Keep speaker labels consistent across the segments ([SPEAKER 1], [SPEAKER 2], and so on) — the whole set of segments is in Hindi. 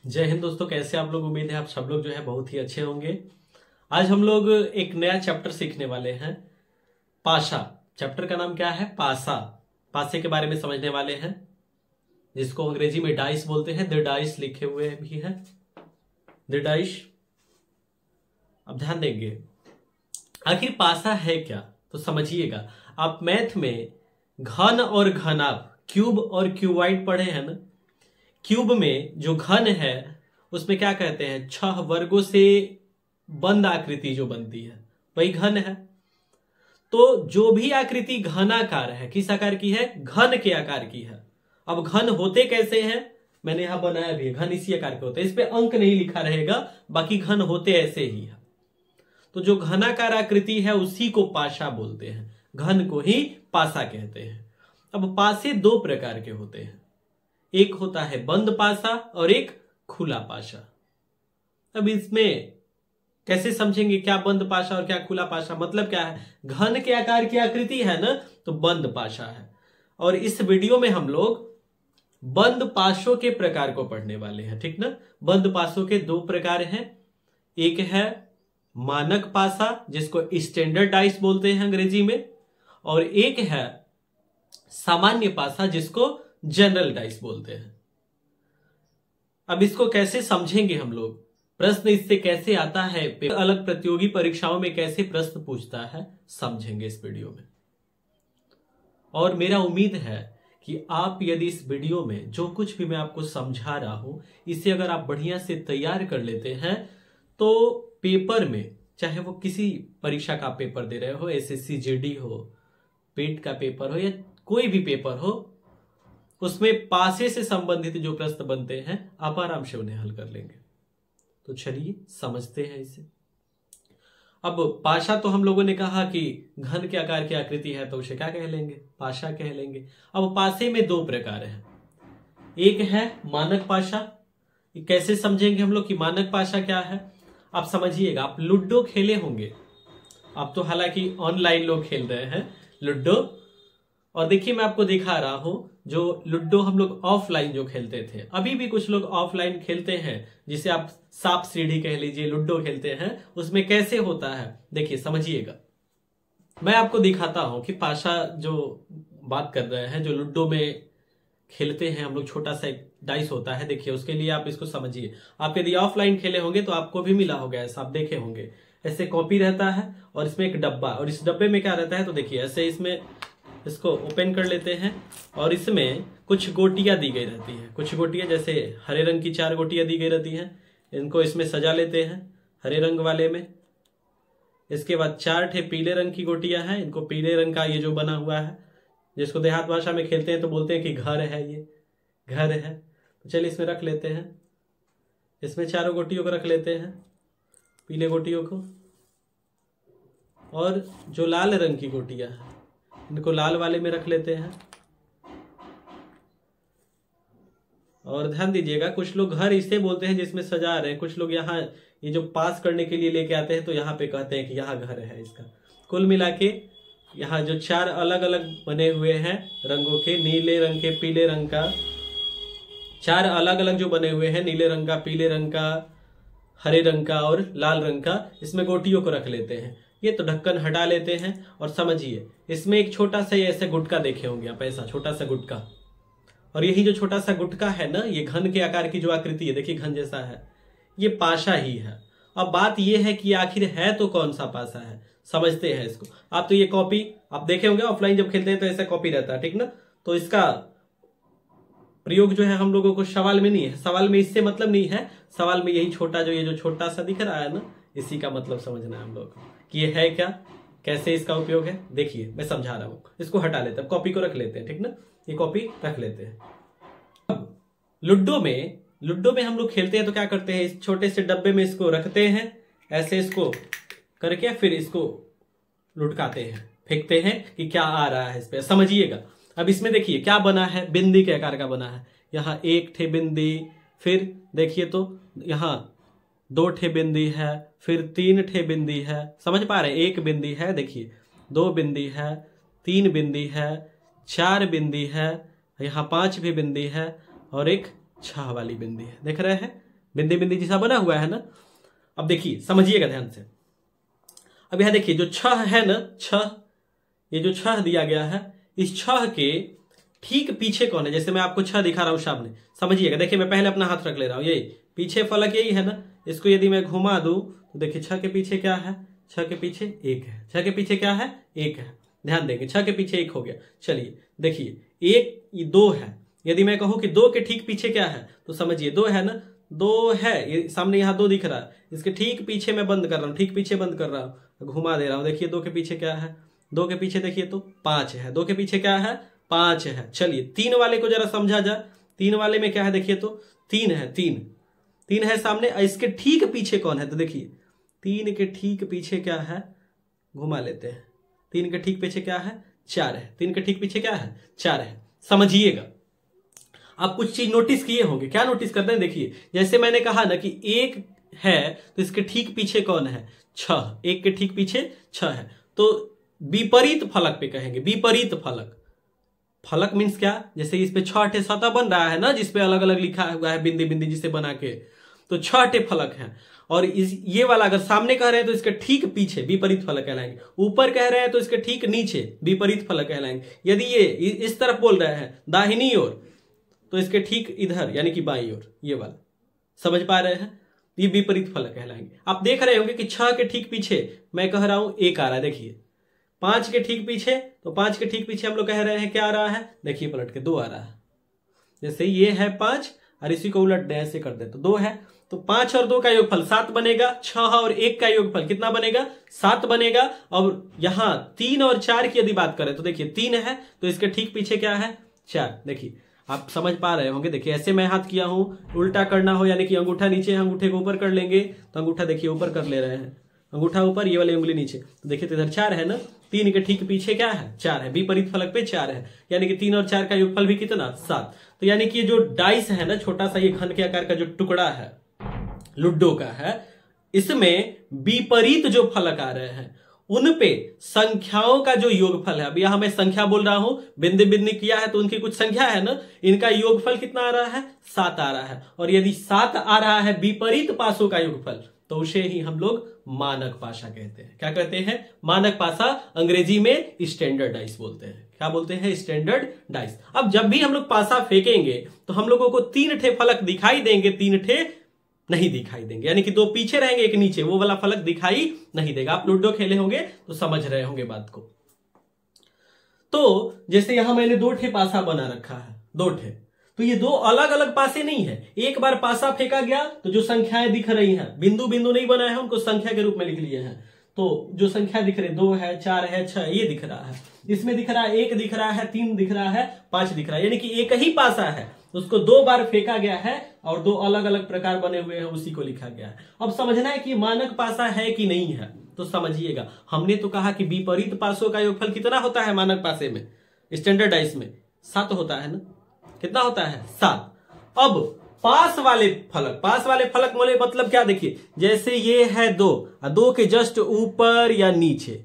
[SPEAKER 1] जय हिंद दोस्तों, कैसे आप लोग। उम्मीद है आप सब लोग जो है बहुत ही अच्छे होंगे। आज हम लोग एक नया चैप्टर सीखने वाले हैं, पाशा। चैप्टर का नाम क्या है? पासा। पासे के बारे में समझने वाले हैं, जिसको अंग्रेजी में डाइस बोलते हैं। द डाइस लिखे हुए भी है, द डाइस। अब ध्यान देंगे आखिर पासा है क्या, तो समझिएगा। आप मैथ में घन और घनाभ, क्यूब और क्यूबाइड पढ़े हैं ना। क्यूब में जो घन है उसमें क्या कहते हैं, 6 वर्गों से बंद आकृति जो बनती है वही घन है। तो जो भी आकृति घनाकार है, किस आकार की है? घन के आकार की है। अब घन होते कैसे हैं, मैंने यहां बनाया भी है। घन इसी आकार के होते हैं, इस पे अंक नहीं लिखा रहेगा, बाकी घन होते ऐसे ही है। तो जो घनाकार आकृति है उसी को पाशा बोलते हैं, घन को ही पासा कहते हैं। अब पासे दो प्रकार के होते हैं, एक होता है बंद पासा और एक खुला पासा। अब इसमें कैसे समझेंगे क्या बंद पाशा और क्या खुला पाशा, मतलब क्या है? घन के आकार की आकृति है ना, तो बंद पाशा है। और इस वीडियो में हम लोग बंद पाशों के प्रकार को पढ़ने वाले हैं, ठीक ना। बंद पाशों के दो प्रकार हैं, एक है मानक पासा जिसको स्टैंडर्ड डाइस बोलते हैं अंग्रेजी में, और एक है सामान्य पासा जिसको जनरल डाइस बोलते हैं। अब इसको कैसे समझेंगे हम लोग, प्रश्न इससे कैसे आता है, अलग प्रतियोगी परीक्षाओं में कैसे प्रश्न पूछता है, समझेंगे इस वीडियो में। और मेरा उम्मीद है कि आप यदि इस वीडियो में जो कुछ भी मैं आपको समझा रहा हूं, इसे अगर आप बढ़िया से तैयार कर लेते हैं तो पेपर में, चाहे वो किसी परीक्षा का पेपर दे रहे हो, एसएससी जीडी हो, पेट का पेपर हो या कोई भी पेपर हो, उसमें पासे से संबंधित जो प्रश्न बनते हैं आप आराम से उन्हें हल कर लेंगे। तो चलिए समझते हैं इसे। अब पाशा तो हम लोगों ने कहा कि घन के आकार की आकृति है तो उसे क्या कह लेंगे? पाशा कह लेंगे। अब पासे में दो प्रकार हैं, एक है मानक पाशा। कैसे समझेंगे हम लोग कि मानक पाशा क्या है? आप समझिएगा, आप लूडो खेले होंगे, आप तो हालांकि ऑनलाइन लोग खेल रहे हैं लूडो। और देखिए मैं आपको दिखा रहा हूं, जो लूडो हम लोग ऑफलाइन जो खेलते थे, अभी भी कुछ लोग ऑफलाइन खेलते हैं, जिसे आप सांप सीढ़ी कह लीजिए, लूडो खेलते हैं। उसमें कैसे होता है देखिए, समझिएगा। मैं आपको दिखाता हूं कि पाशा जो बात कर रहे हैं, जो लूडो में खेलते हैं हम लोग, छोटा सा एक डाइस होता है, देखिए उसके लिए आप इसको समझिए। आप यदि ऑफलाइन खेले होंगे तो आपको भी मिला होगा ऐसा, आप देखे होंगे। ऐसे कॉपी रहता है और इसमें एक डब्बा, और इस डब्बे में क्या रहता है, तो देखिए ऐसे इसमें इसको ओपन कर लेते हैं और इसमें कुछ गोटियां दी गई रहती है। कुछ गोटियां जैसे हरे रंग की 4 गोटियां दी गई रहती हैं, इनको इसमें सजा लेते हैं हरे रंग वाले में। इसके बाद 4 ठे पीले रंग की गोटियां हैं, इनको पीले रंग का ये जो बना हुआ है, जिसको देहात भाषा में खेलते हैं तो बोलते हैं कि घर है, ये घर है। तो चलिए इसमें रख लेते हैं, इसमें 4 गोटियों को रख लेते हैं, पीले गोटियों को। और जो लाल रंग की गोटियां हैं इनको लाल वाले में रख लेते हैं। और ध्यान दीजिएगा, कुछ लोग घर इसे बोलते हैं जिसमें सजा रहे हैं, कुछ लोग यहाँ ये जो पास करने के लिए लेके आते हैं तो यहाँ पे कहते हैं कि यहाँ घर है इसका। कुल मिला के यहाँ जो 4 अलग अलग बने हुए हैं रंगों के, नीले रंग के, पीले रंग का, 4 अलग अलग जो बने हुए हैं, नीले रंग का, पीले रंग का, हरे रंग का और लाल रंग का, इसमें गोटियों को रख लेते हैं। ये तो ढक्कन हटा लेते हैं और समझिए इसमें एक छोटा सा ऐसे गुटका देखे होंगे आप, ऐसा छोटा सा गुटका। और यही जो छोटा सा गुटका है ना, ये घन के आकार की जो आकृति है, देखिए घन जैसा है, ये पाशा ही है। अब बात ये है कि आखिर है तो कौन सा पाशा है, समझते हैं इसको। आप तो ये कॉपी आप देखे होंगे ऑफलाइन जब खेलते हैं तो ऐसा कॉपी रहता है, ठीक ना। तो इसका प्रयोग जो है हम लोगों को सवाल में नहीं है, सवाल में इससे मतलब नहीं है। सवाल में यही छोटा जो ये जो छोटा सा दिख रहा है ना, इसी का मतलब समझना है हम लोग को कि ये है क्या, कैसे इसका उपयोग है। देखिए मैं समझा रहा हूं, इसको हटा लेते हैं, कॉपी को रख लेते हैं, ठीक ना। ये कॉपी रख लेते हैं। अब लूडो में हम लोग खेलते हैं तो क्या करते हैं, इस छोटे से डब्बे में इसको रखते हैं, ऐसे इसको करके फिर इसको लुढ़काते हैं, फेंकते हैं कि क्या आ रहा है इस पे, समझिएगा। अब इसमें देखिए क्या बना है, बिंदी के आकार का बना है। यहाँ 1 ठे बिंदी, फिर देखिए तो यहाँ 2 ठे बिंदी है, फिर 3 ठे बिंदी है, समझ पा रहे हैं। 1 बिंदी है, देखिए 2 बिंदी है, 3 बिंदी है, 4 बिंदी है, यहाँ 5 भी बिंदी है और एक 6 वाली बिंदी है, देख रहे हैं। बिंदी बिंदी जैसा बना हुआ है ना। अब देखिए समझिएगा ध्यान से। अब यहां देखिए जो छह है ना, छह, ये जो छह दिया गया है, इस छह के ठीक पीछे कौन है? जैसे मैं आपको छह दिखा रहा हूं सामने, समझिएगा। देखिए मैं पहले अपना हाथ रख ले रहा हूं, यही पीछे फलक यही है ना। इसको यदि मैं घुमा दूं तो देखिए छह के पीछे क्या है? छह के पीछे एक है। छह के पीछे क्या है? एक है। ध्यान देंगे, छह के पीछे एक हो गया। चलिए देखिए, एक ये दो है। यदि मैं कहूं कि दो के ठीक पीछे क्या है, तो समझिए दो है ना, दो है, ये सामने यहां दो दिख रहा है, इसके ठीक पीछे मैं बंद कर रहा हूं, ठीक पीछे बंद कर रहा हूं, घुमा दे रहा हूं। देखिए दो के पीछे क्या है? दो के पीछे देखिए तो पांच है। दो के पीछे क्या है? पांच है। चलिए तीन वाले को जरा समझा जाए। तीन वाले में क्या है? देखिए तो तीन है, तीन, तीन है सामने। इसके ठीक पीछे कौन है? तो देखिए तीन के ठीक पीछे क्या है? घुमा लेते हैं। तीन के ठीक पीछे क्या है? चार है। तीन के ठीक पीछे क्या है? चार है। समझिएगा, आप कुछ चीज नोटिस किए होंगे। क्या नोटिस करते हैं? देखिए जैसे मैंने कहा ना कि एक है तो इसके ठीक पीछे कौन है? छह। एक के ठीक पीछे छह है, तो विपरीत फलक पे कहेंगे। विपरीत फलक, फलक मीन्स क्या? जैसे इस पे छठे सतह बन रहा है ना, जिसपे अलग अलग लिखा हुआ है बिंदी बिंदी जिसे बना के, तो छठे फलक है। और ये वाला अगर सामने कह रहे हैं तो इसके ठीक पीछे विपरीत फलक कहलाएंगे। ऊपर कह रहे हैं तो इसके ठीक नीचे विपरीत फलक कहलाएंगे। यदि ये इस तरफ बोल रहे हैं दाहिनी ओर, तो इसके ठीक इधर यानी कि बाईं ओर, ये वाला, समझ पा रहे हैं? ये विपरीत फलक कहलाएंगे। आप देख रहे होंगे कि छह के ठीक पीछे मैं कह रहा हूं एक आ रहा है। देखिए पांच के ठीक पीछे, तो पांच के ठीक पीछे हम लोग कह रहे हैं क्या आ रहा है? देखिए पलट के दो आ रहा है। जैसे ये है पांच और इसी को उलट दे ऐसे कर दे तो दो है। तो पांच और दो का योगफल सात बनेगा। छह और एक का योगफल कितना बनेगा? सात बनेगा। और यहां तीन और चार की यदि बात करें तो देखिए तीन है तो इसके ठीक पीछे क्या है? चार। देखिए आप समझ पा रहे होंगे। देखिए ऐसे मैं हाथ किया हूं, उल्टा करना हो यानी कि अंगूठा नीचे, अंगूठे को ऊपर कर लेंगे तो अंगूठा देखिए ऊपर कर ले रहे हैं, अंगूठा ऊपर, ये वाली उंगली नीचे। तो देखिए तो इधर चार है ना, तीन के ठीक पीछे क्या है? चार है। विपरीत फलक पे चार है, यानी कि तीन और चार का योगफल भी कितना? सात। तो यानी कि जो डाइस है ना, छोटा सा ये घन के आकार का जो टुकड़ा है लुड्डो का है, इसमें विपरीत जो फलक आ रहे हैं उन पे संख्याओं का जो योगफल है, अब यहां मैं संख्या बोल रहा हूं, बिंदी बिंदी किया है तो उनकी कुछ संख्या है ना, इनका योगफल कितना आ रहा है? सात आ रहा है। और यदि सात आ रहा है विपरीत पासों का योगफल, तो उसे ही हम लोग मानक पासा कहते हैं। क्या कहते हैं? मानक पासा। अंग्रेजी में स्टैंडर्ड डाइस बोलते हैं। क्या बोलते हैं? Standard dice. अब जब भी हम लोग पासा फेंकेंगे तो हम लोगों को तीन ठे फलक दिखाई देंगे, तीन ठे नहीं दिखाई देंगे, यानी कि दो पीछे रहेंगे एक नीचे, वो वाला फलक दिखाई नहीं देगा। आप लूडो खेले होंगे तो समझ रहे होंगे बात को। तो जैसे यहां मैंने दो ठे पासा बना रखा है, दो ठे, तो ये दो अलग अलग पासे नहीं है। एक बार पासा फेंका गया तो जो संख्याएं दिख रही हैं, बिंदु बिंदु नहीं बनाए हैं, उनको संख्या के रूप में लिख लिए हैं। तो जो संख्या दिख रही, दो है, चार है, छह, ये दिख रहा है। इसमें दिख रहा है एक दिख रहा है, तीन दिख रहा है, पांच दिख रहा है, यानी कि एक ही पासा है, उसको दो बार फेंका गया है और दो अलग अलग प्रकार बने हुए हैं, उसी को लिखा गया है। अब समझना है कि मानक पासा है कि नहीं है, तो समझिएगा। हमने तो कहा कि विपरीत पासों का योगफल कितना होता है मानक पासे में, स्टैंडर्ड डाइस में? 7 होता है ना। कितना होता है? 7। अब पास वाले फलक, पास वाले फलक बोले मतलब क्या? देखिए जैसे ये है दो, दो के जस्ट ऊपर या नीचे,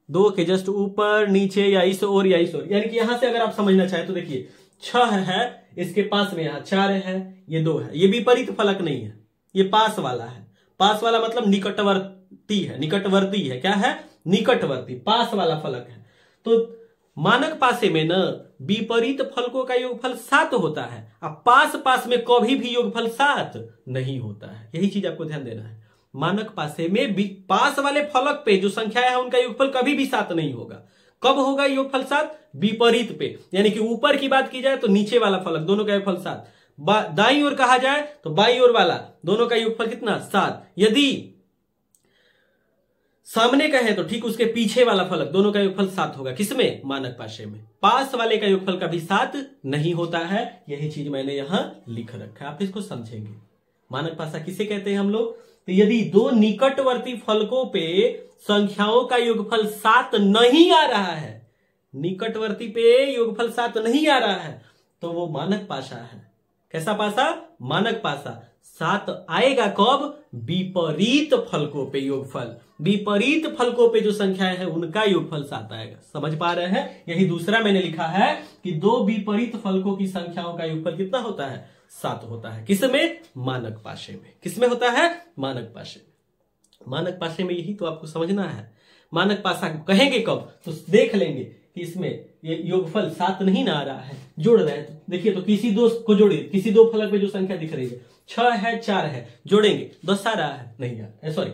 [SPEAKER 1] दो के जस्ट ऊपर नीचे या इस ओर या इस ओर, यानी कि यहां से अगर आप समझना चाहें तो देखिए 6 है, इसके पास में यहां 4 है, ये 2 है, ये विपरीत फलक नहीं है, ये पास वाला है। पास वाला मतलब निकटवर्ती है, निकटवर्ती है। क्या है? निकटवर्ती, पास वाला फलक है। तो मानक पासे में न विपरीत फलकों का योगफल 7 होता है, अब पास पास में कभी भी योगफल 7 नहीं होता है। यही चीज आपको ध्यान देना है। मानक पासे में पास वाले फलक पे जो संख्या है उनका योगफल कभी भी 7 नहीं होगा। कब होगा योगफल 7? विपरीत पे, यानी कि ऊपर की बात की जाए तो नीचे वाला फलक दोनों का योगफल 7, दाईं ओर कहा जाए तो बाईं ओर वाला दोनों का योगफल कितना? 7। यदि सामने कहे तो ठीक उसके पीछे वाला फलक दोनों का योगफल 7 होगा। किसमें? मानक पासे में। पास वाले का योगफल कभी 7 नहीं होता है। यही चीज मैंने यहां लिख रखा है, आप इसको समझेंगे। मानक पासा किसे कहते हैं हम लोग? तो यदि दो निकटवर्ती फलकों पे संख्याओं का योगफल 7 नहीं आ रहा है, निकटवर्ती पे योगफल 7 नहीं आ रहा है, तो वो मानक पासा है। कैसा पासा? मानक पासा। 7 आएगा कब? विपरीत फलकों पे योगफल, विपरीत फलकों पे जो संख्याएं हैं उनका योगफल 7 आएगा। समझ पा रहे हैं? यही दूसरा मैंने लिखा है कि दो विपरीत फलकों की संख्याओं का योगफल कितना होता है? 7 होता है। किसमें? मानक पाशे में। किसमें होता है? मानक पाशे में। मानक पाशे में यही तो आपको समझना है। मानक पासा कहेंगे कब? तो देख लेंगे कि इसमें ये योगफल 7 नहीं ना आ रहा है, जोड़ रहे हैं। तो देखिए, तो किसी दो को जोड़िए, किसी दो फलक में जो संख्या दिख रही है 6 है 4 है, जोड़ेंगे 10 आ रहा है, नहीं यार सॉरी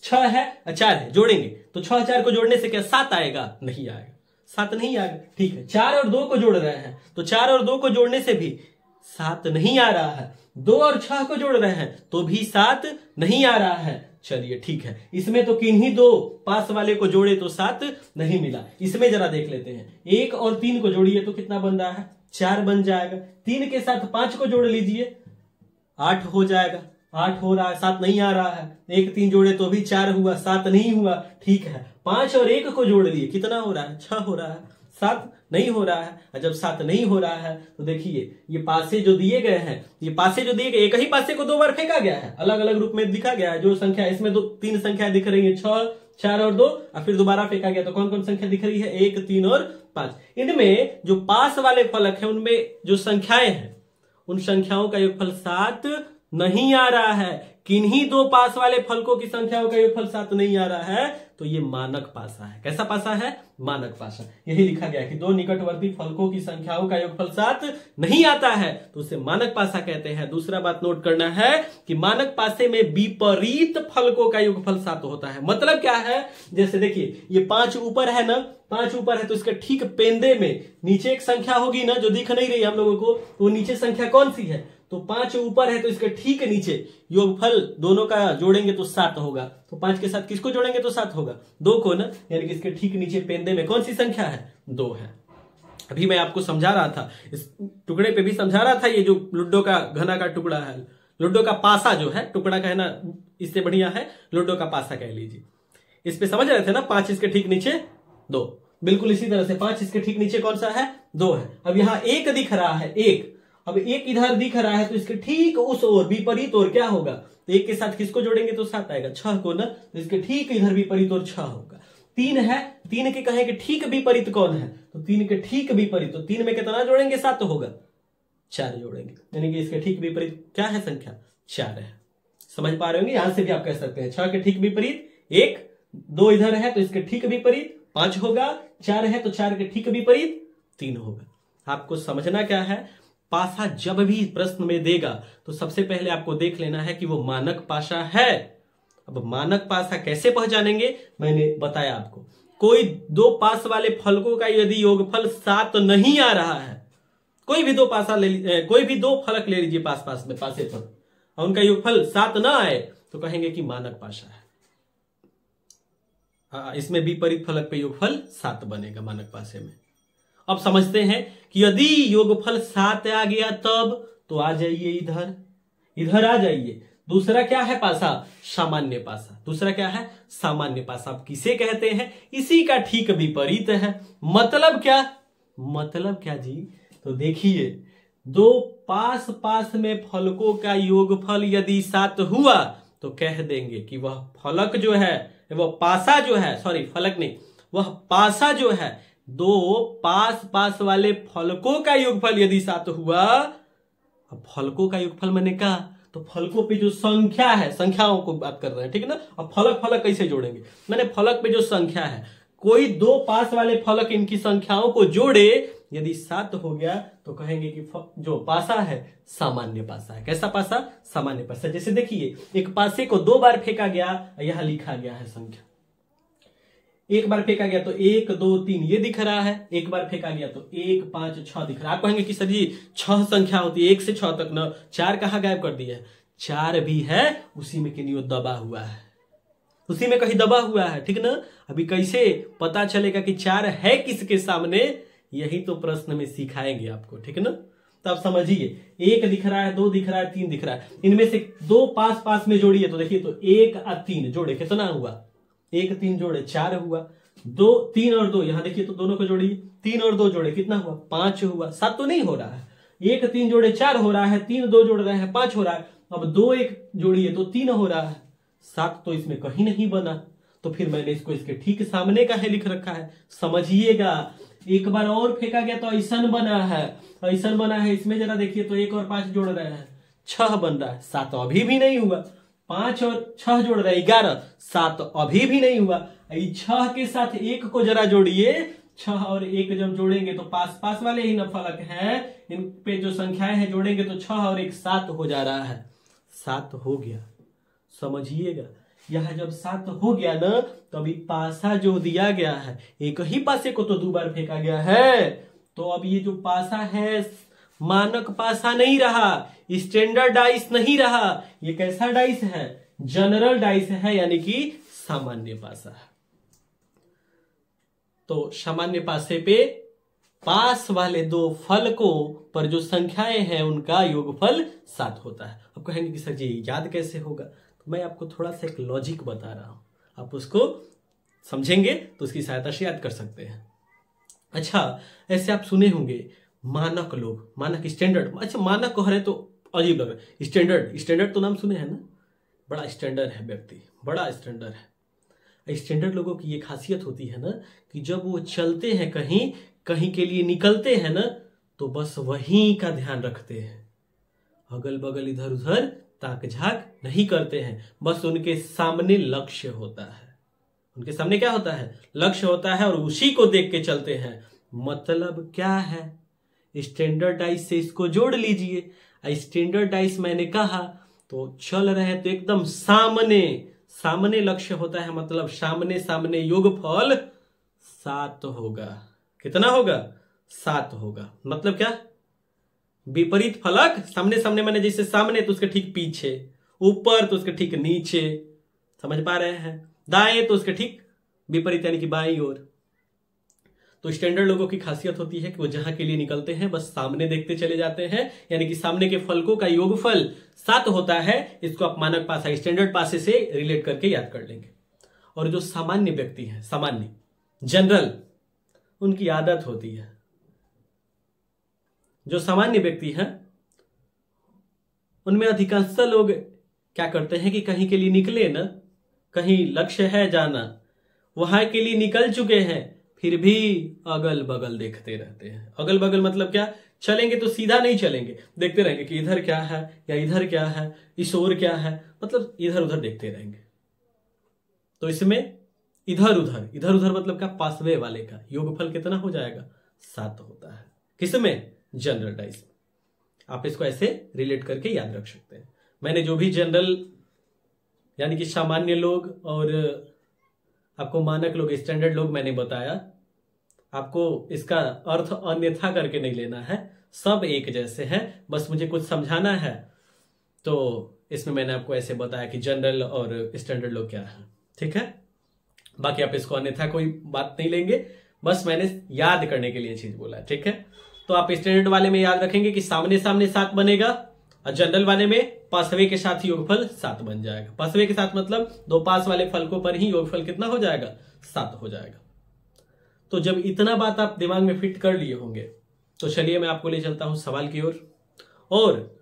[SPEAKER 1] 6 है 4 है, जोड़ेंगे तो 6 4 को जोड़ने से क्या 7 आएगा? नहीं आएगा, 7 नहीं आएगा। ठीक है, 4 और 2 को जोड़ रहे हैं तो 4 और 2 को जोड़ने से भी 7 नहीं आ रहा है। 2 और 6 को जोड़ रहे हैं तो भी 7 नहीं आ रहा है। चलिए ठीक है, इसमें तो किन्हीं दो पास वाले को जोड़े तो 7 नहीं मिला। इसमें जरा देख लेते हैं, 1 और 3 को जोड़िए तो कितना बन रहा है? 4 बन जाएगा। 3 के साथ 5 को जोड़ लीजिए, 8 हो जाएगा। 8 हो रहा है, 7 नहीं आ रहा है। 1 3 जोड़े तो भी 4 हुआ, 7 नहीं हुआ। ठीक है, 5 और 1 को जोड़ लिए, कितना हो रहा है? 6 हो रहा है। 7 नहीं हो रहा है। और जब 7 नहीं हो रहा है तो देखिए, ये पासे जो दिए गए हैं, ये पासे जो दिए गए, एक ही पासे को 2 बार फेंका गया है, अलग अलग रूप में लिखा गया है। जो संख्या इसमें 3 संख्या दिख रही है, 6 4 और 2, और फिर दोबारा फेंका गया। तो कौन कौन संख्या दिख रही है? 1 3 और 5। इनमें जो पास वाले फलक है, उनमें जो संख्याएं हैं, उन संख्याओं का योगफल 7 नहीं आ रहा है। किन्हीं दो पास वाले फलकों की संख्याओं का योगफल 7 नहीं आ रहा है, तो ये मानक पासा है। कैसा पासा है? मानक पासा। यही लिखा गया कि 2 निकटवर्ती फलकों की संख्याओं का योगफल 7 नहीं आता है तो उसे मानक पासा कहते हैं। दूसरा बात नोट करना है कि मानक पासे में विपरीत फलकों का योगफल 7 होता है। मतलब क्या है? जैसे देखिए, ये 5 ऊपर है ना, 5 ऊपर है तो इसके ठीक पेंदे में नीचे एक संख्या होगी ना, जो दिख नहीं रही हम लोगों को, वो नीचे संख्या कौन सी है? तो 5 ऊपर है तो इसके ठीक नीचे योगफल दोनों का जोड़ेंगे तो 7 होगा। तो 5 के साथ किसको जोड़ेंगे तो 7 होगा? 2 को ना, यानी कि इसके ठीक नीचे पेंदे में कौन सी संख्या है? 2 है। अभी मैं आपको समझा रहा था, इस टुकड़े पे भी समझा रहा था, ये जो लूडो का घना का टुकड़ा है, लूडो का पासा जो है, टुकड़ा कहना इससे बढ़िया है लूडो का पासा कह लीजिए। इस पे समझ रहे थे ना, 5 इसके ठीक नीचे 2, बिल्कुल इसी तरह से 5 इसके ठीक नीचे कौन सा है? 2 है। अब यहां 1 दिख रहा है, 1, अब 1 इधर दिख रहा है तो इसके ठीक उस ओर विपरीत ओर क्या होगा? तो 1 के साथ किसको जोड़ेंगे तो 7 आएगा, 6 को ना, तो इसके ठीक इधर विपरीत ओर 6 होगा। 3 है, 3 के कहेंगे ठीक विपरीत कौन है? तो 3 के ठीक विपरीत, तो 3 में कितना जोड़ेंगे? 7 होगा, 4 जोड़ेंगे, यानी कि इसके ठीक विपरीत क्या है संख्या? 4 है। समझ पा रहे होंगे? यहां से भी आप कह सकते हैं 6 के ठीक विपरीत 1, 2 इधर है तो इसके ठीक विपरीत 5 होगा, 4 है तो 4 के ठीक विपरीत 3 होगा। आपको समझना क्या है? पासा जब भी प्रश्न में देगा तो सबसे पहले आपको देख लेना है कि वो मानक पासा है। अब मानक पासा कैसे पहचानेंगे? मैंने बताया आपको, कोई 2 पास वाले फलकों का यदि योगफल 7 नहीं आ रहा है, कोई भी 2 पासा कोई भी 2 फलक ले लीजिए पास पास में, पासे पर, और उनका योगफल 7 ना आए तो कहेंगे कि मानक पासा है। इसमें विपरीत फलक पे योगफल 7 बनेगा मानक पासे में। अब समझते हैं कि यदि योगफल 7 आ गया तब तो आ जाइए इधर, इधर आ जाइए। दूसरा क्या है पासा? सामान्य पासा। दूसरा क्या है? सामान्य पासा। अब किसे कहते हैं? इसी का ठीक विपरीत है। मतलब क्या? मतलब क्या जी? तो देखिए, 2 पास पास में फलकों का योगफल यदि 7 हुआ तो कह देंगे कि वह फलक जो है, वह पासा जो है, सॉरी फलक नहीं, वह पासा जो है, 2 पास पास वाले फलकों का योगफल यदि 7 हुआ। अब फलकों का योगफल मैंने कहा तो फलकों पे जो संख्या है, संख्याओं को बात कर रहे हैं, ठीक है ना। अब फलक फलक कैसे जोड़ेंगे? मैंने फलक पे जो संख्या है, कोई 2 पास वाले फलक इनकी संख्याओं को जोड़े, यदि 7 हो गया तो कहेंगे कि जो पासा है सामान्य पासा है। कैसा पासा? सामान्य पासा। जैसे देखिए, एक पासे को 2 बार फेंका गया, यहां लिखा गया है संख्या। एक बार फेंका गया तो 1 2 3 ये दिख रहा है, एक बार फेंका गया तो 1 5 6 दिख रहा है। आप कहेंगे कि सर जी 6 संख्या होती है 1 से 6 तक ना, 4 कहां गायब कर दिया है? 4 भी है, उसी में कहीं दबा हुआ है, उसी में कहीं दबा हुआ है, ठीक ना। अभी कैसे पता चलेगा कि 4 है किसके सामने? यही तो प्रश्न में सिखाएंगे आपको, ठीक ना। तो आप समझिए, 1 दिख रहा है, 2 दिख रहा है, 3 दिख रहा है, इनमें से 2 पास पास में जोड़िए तो देखिए, तो 1 और 3 जोड़े कितना हुआ? 1 3 जोड़े 4 हुआ। 2 3 और 2 यहां देखिए, तो दोनों को जोड़िए, 3 और 2 जोड़े कितना हुआ? 5 हुआ। 7 तो नहीं हो रहा है। 1 3 जोड़े 4 हो रहा है, 3 2 जोड़ रहे हैं 5 हो रहा है। अब 2 1 जोड़िए तो 3 हो रहा है। 7 तो इसमें कहीं नहीं बना, तो फिर मैंने इसको इसके ठीक सामने का है लिख रखा है। समझिएगा, एक बार और फेंका गया तो ऐसा बना है, ऐसा बना है। इसमें जरा देखिए, तो 1 और 5 जोड़ रहे हैं 6 बन रहा है, 7 अभी भी नहीं हुआ। 5 और 6 जोड़ रहे हैं 11, 7 अभी भी नहीं हुआ। 6 के साथ 1 को जरा जोड़िए, 6 और 1 जब जोड़ेंगे तो पास पास वाले ही न फलक है, इन पे जो संख्याएं हैं जोड़ेंगे तो 6 और 1 7 हो जा रहा है। 7 हो गया, समझिएगा। यह जब 7 हो गया ना, तो अभी पासा जो दिया गया है, एक ही पासे को तो 2 बार फेंका गया है, तो अब ये जो पासा है मानक पासा नहीं रहा, स्टैंडर्ड डाइस नहीं रहा, ये कैसा डाइस है? जनरल डाइस है, यानी कि सामान्य पासा है। तो सामान्य पासे पे पास वाले 2 फलकों पर जो संख्याएं हैं उनका योगफल 7 होता है। अब कहेंगे कि सर जी याद कैसे होगा? तो मैं आपको थोड़ा सा एक लॉजिक बता रहा हूं, आप उसको समझेंगे तो उसकी सहायता से याद कर सकते हैं। अच्छा, ऐसे आप सुने होंगे मानक लोग, मानक स्टैंडर्ड, अच्छा मानक कह रहे तो अजीब लग रहा है, स्टैंडर्ड, स्टैंडर्ड तो नाम सुने हैं ना, बड़ा स्टैंडर्ड है व्यक्ति, बड़ा स्टैंडर्ड है। स्टैंडर्ड लोगों की ये खासियत होती है ना कि जब वो चलते हैं कहीं कहीं के लिए निकलते हैं ना, तो बस वहीं का ध्यान रखते हैं, अगल बगल इधर उधर ताक झाक नहीं करते हैं। बस उनके सामने लक्ष्य होता है, उनके सामने क्या होता है? लक्ष्य होता है, और उसी को देख के चलते हैं। मतलब क्या है? स्टैंडर्डाइज से इसको जोड़ लीजिए। स्टैंडर्डाइज मैंने कहा तो चल रहे हैं तो एकदम सामने सामने लक्ष्य होता है, मतलब सामने सामने योगफल 7 होगा। कितना होगा? 7 होगा। मतलब क्या? विपरीत फलक, सामने सामने मैंने जैसे सामने तो उसके ठीक पीछे, ऊपर तो उसके ठीक नीचे, समझ पा रहे हैं? दाएं तो उसके ठीक विपरीत, यानी कि बाईं ओर। तो स्टैंडर्ड लोगों की खासियत होती है कि वो जहां के लिए निकलते हैं बस सामने देखते चले जाते हैं, यानी कि सामने के फलकों का योगफल 7 होता है। इसको आप मानक पासा, स्टैंडर्ड पासे से रिलेट करके याद कर लेंगे। और जो सामान्य व्यक्ति है, सामान्य जनरल, उनकी आदत होती है, जो सामान्य व्यक्ति हैं उनमें अधिकांश लोग क्या करते हैं कि कहीं के लिए निकले ना, कहीं लक्ष्य है जाना, वहां के लिए निकल चुके हैं, फिर भी अगल बगल देखते रहते हैं। अगल बगल मतलब क्या? चलेंगे तो सीधा नहीं चलेंगे, देखते रहेंगे कि इधर क्या है या इधर क्या है, इस ओर क्या है, मतलब इधर उधर देखते रहेंगे। तो इसमें इधर उधर मतलब क्या? पासवे वाले का योगफल कितना हो जाएगा? 7 होता है। किसमें? General dice. आप इसको ऐसे रिलेट करके याद रख सकते हैं। मैंने जो भी जनरल यानी कि सामान्य लोग और आपको मानक लोग, स्टैंडर्ड लोग मैंने बताया, आपको इसका अर्थ अन्यथा करके नहीं लेना है, सब एक जैसे हैं, बस मुझे कुछ समझाना है तो इसमें मैंने आपको ऐसे बताया कि जनरल और स्टैंडर्ड लोग क्या है। ठीक है, बाकी आप इसको अन्यथा कोई बात नहीं लेंगे, बस मैंने याद करने के लिए चीज बोला। ठीक है, तो आप स्टैंडर्ड वाले में याद रखेंगे कि सामने सामने 7 बनेगा, और जनरल वाले में पासवे के साथ योगफल 7 बन जाएगा। पासवे के साथ मतलब 2 पास वाले फलकों पर ही योगफल कितना हो जाएगा? 7 हो जाएगा। तो जब इतना बात आप दिमाग में फिट कर लिए होंगे तो चलिए मैं आपको ले चलता हूं सवाल की ओर, और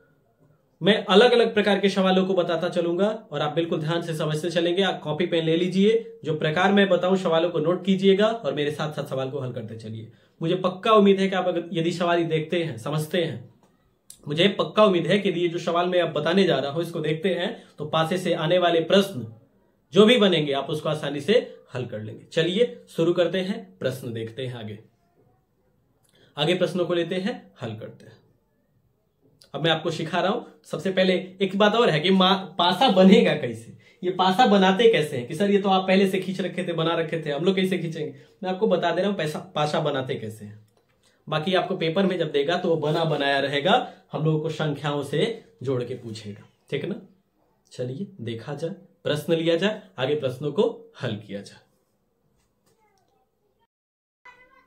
[SPEAKER 1] मैं अलग अलग प्रकार के सवालों को बताता चलूंगा और आप बिल्कुल ध्यान से समझते चलेंगे। आप कॉपी पेन ले लीजिए, जो प्रकार मैं बताऊं सवालों को नोट कीजिएगा और मेरे साथ साथ सवाल को हल करते चलिए। मुझे पक्का उम्मीद है कि आप अगर यदि सवाल देखते हैं, समझते हैं, मुझे पक्का उम्मीद है कि ये जो सवाल मैं अब बताने जा रहा हूं इसको देखते हैं तो पासे से आने वाले प्रश्न जो भी बनेंगे आप उसको आसानी से हल कर लेंगे। चलिए शुरू करते हैं, प्रश्न देखते हैं, आगे प्रश्नों को लेते हैं, हल करते हैं। अब मैं आपको सिखा रहा हूं। सबसे पहले एक बात और है कि पासा बनेगा कैसे, ये पासा बनाते कैसे हैं? कि सर ये तो आप पहले से खींच रखे थे, बना रखे थे, हम लोग कैसे खींचेंगे? मैं आपको बता दे रहा हूं पासा बनाते कैसे हैं। बाकी आपको पेपर में जब देगा तो वो बना बनाया रहेगा, हम लोगों को संख्याओं से जोड़ के पूछेगा। ठीक है ना? चलिए देखा जाए, प्रश्न लिया जाए, आगे प्रश्नों को हल किया जाए।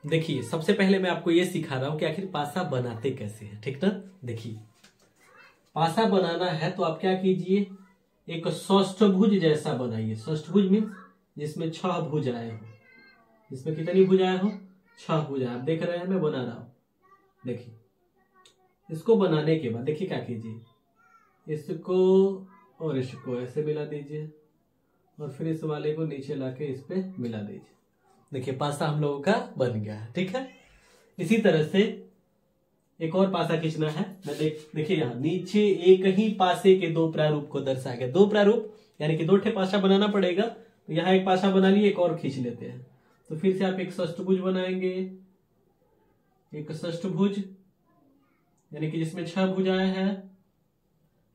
[SPEAKER 1] देखिए सबसे पहले मैं आपको यह सिखा रहा हूं कि आखिर पासा बनाते कैसे हैं। ठीक ना? देखिए पासा बनाना है तो आप क्या कीजिए, एक षष्ठभुज जैसा बनाइए। षष्ठभुज मीन्स जिसमें 6 भुजाएं हो। इसमें कितनी भुजाएं हो? 6 भुजाएं। आप देख रहे हैं मैं बना रहा हूं। देखिए इसको बनाने के बाद देखिए क्या कीजिए, इसको और इसको ऐसे मिला दीजिए और फिर इस वाले को नीचे लाके इस पे मिला दीजिए। देखिए पासा हम लोगों का बन गया है। ठीक है, इसी तरह से एक और पासा खींचना है। मैं देखिए यहाँ नीचे एक ही पासे के दो प्रारूप को दर्शाया गया। दो प्रारूप यानी कि दो ठे पासा बनाना पड़ेगा। तो यहाँ एक पासा बना लिए, एक और खींच लेते हैं। तो फिर से आप एक षष्ठभुज बनाएंगे, एक षष्ठभुज यानी कि जिसमें 6 भुजाएं हैं,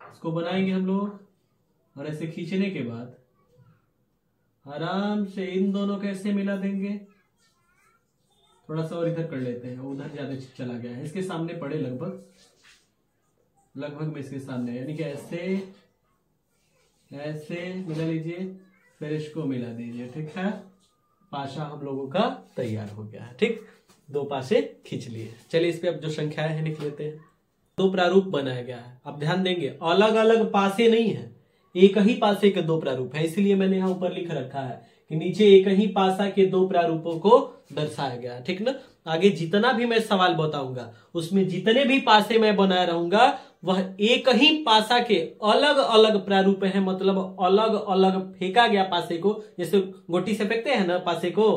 [SPEAKER 1] इसको बनाएंगे हम लोग। और ऐसे खींचने के बाद आराम से इन दोनों को ऐसे मिला देंगे। थोड़ा सा और इधर कर लेते हैं, उधर ज्यादा चला गया है, इसके सामने पड़े लगभग में इसके सामने, यानी कि ऐसे ऐसे मिला लीजिए, फिर इसको मिला दीजिए। ठीक है, पासा हम लोगों का तैयार हो गया है। ठीक, दो पासे खींच लिए। चलिए इस पे अब जो संख्याएं हैं लिख लेते हैं। दो प्रारूप बनाया गया है। अब ध्यान देंगे, अलग अलग पासे नहीं है, एक ही पासे के दो प्रारूप है। इसीलिए मैंने यहाँ ऊपर लिख रखा है कि नीचे एक ही पासा के दो प्रारूपों को दर्शाया गया है। ठीक ना। आगे जितना भी मैं सवाल बताऊंगा उसमें जितने भी पासे मैं बनाए रहूंगा वह एक ही पासा के अलग अलग प्रारूप है, मतलब अलग अलग फेंका गया पासे को। जैसे गोटी से फेंकते हैं ना पासे को,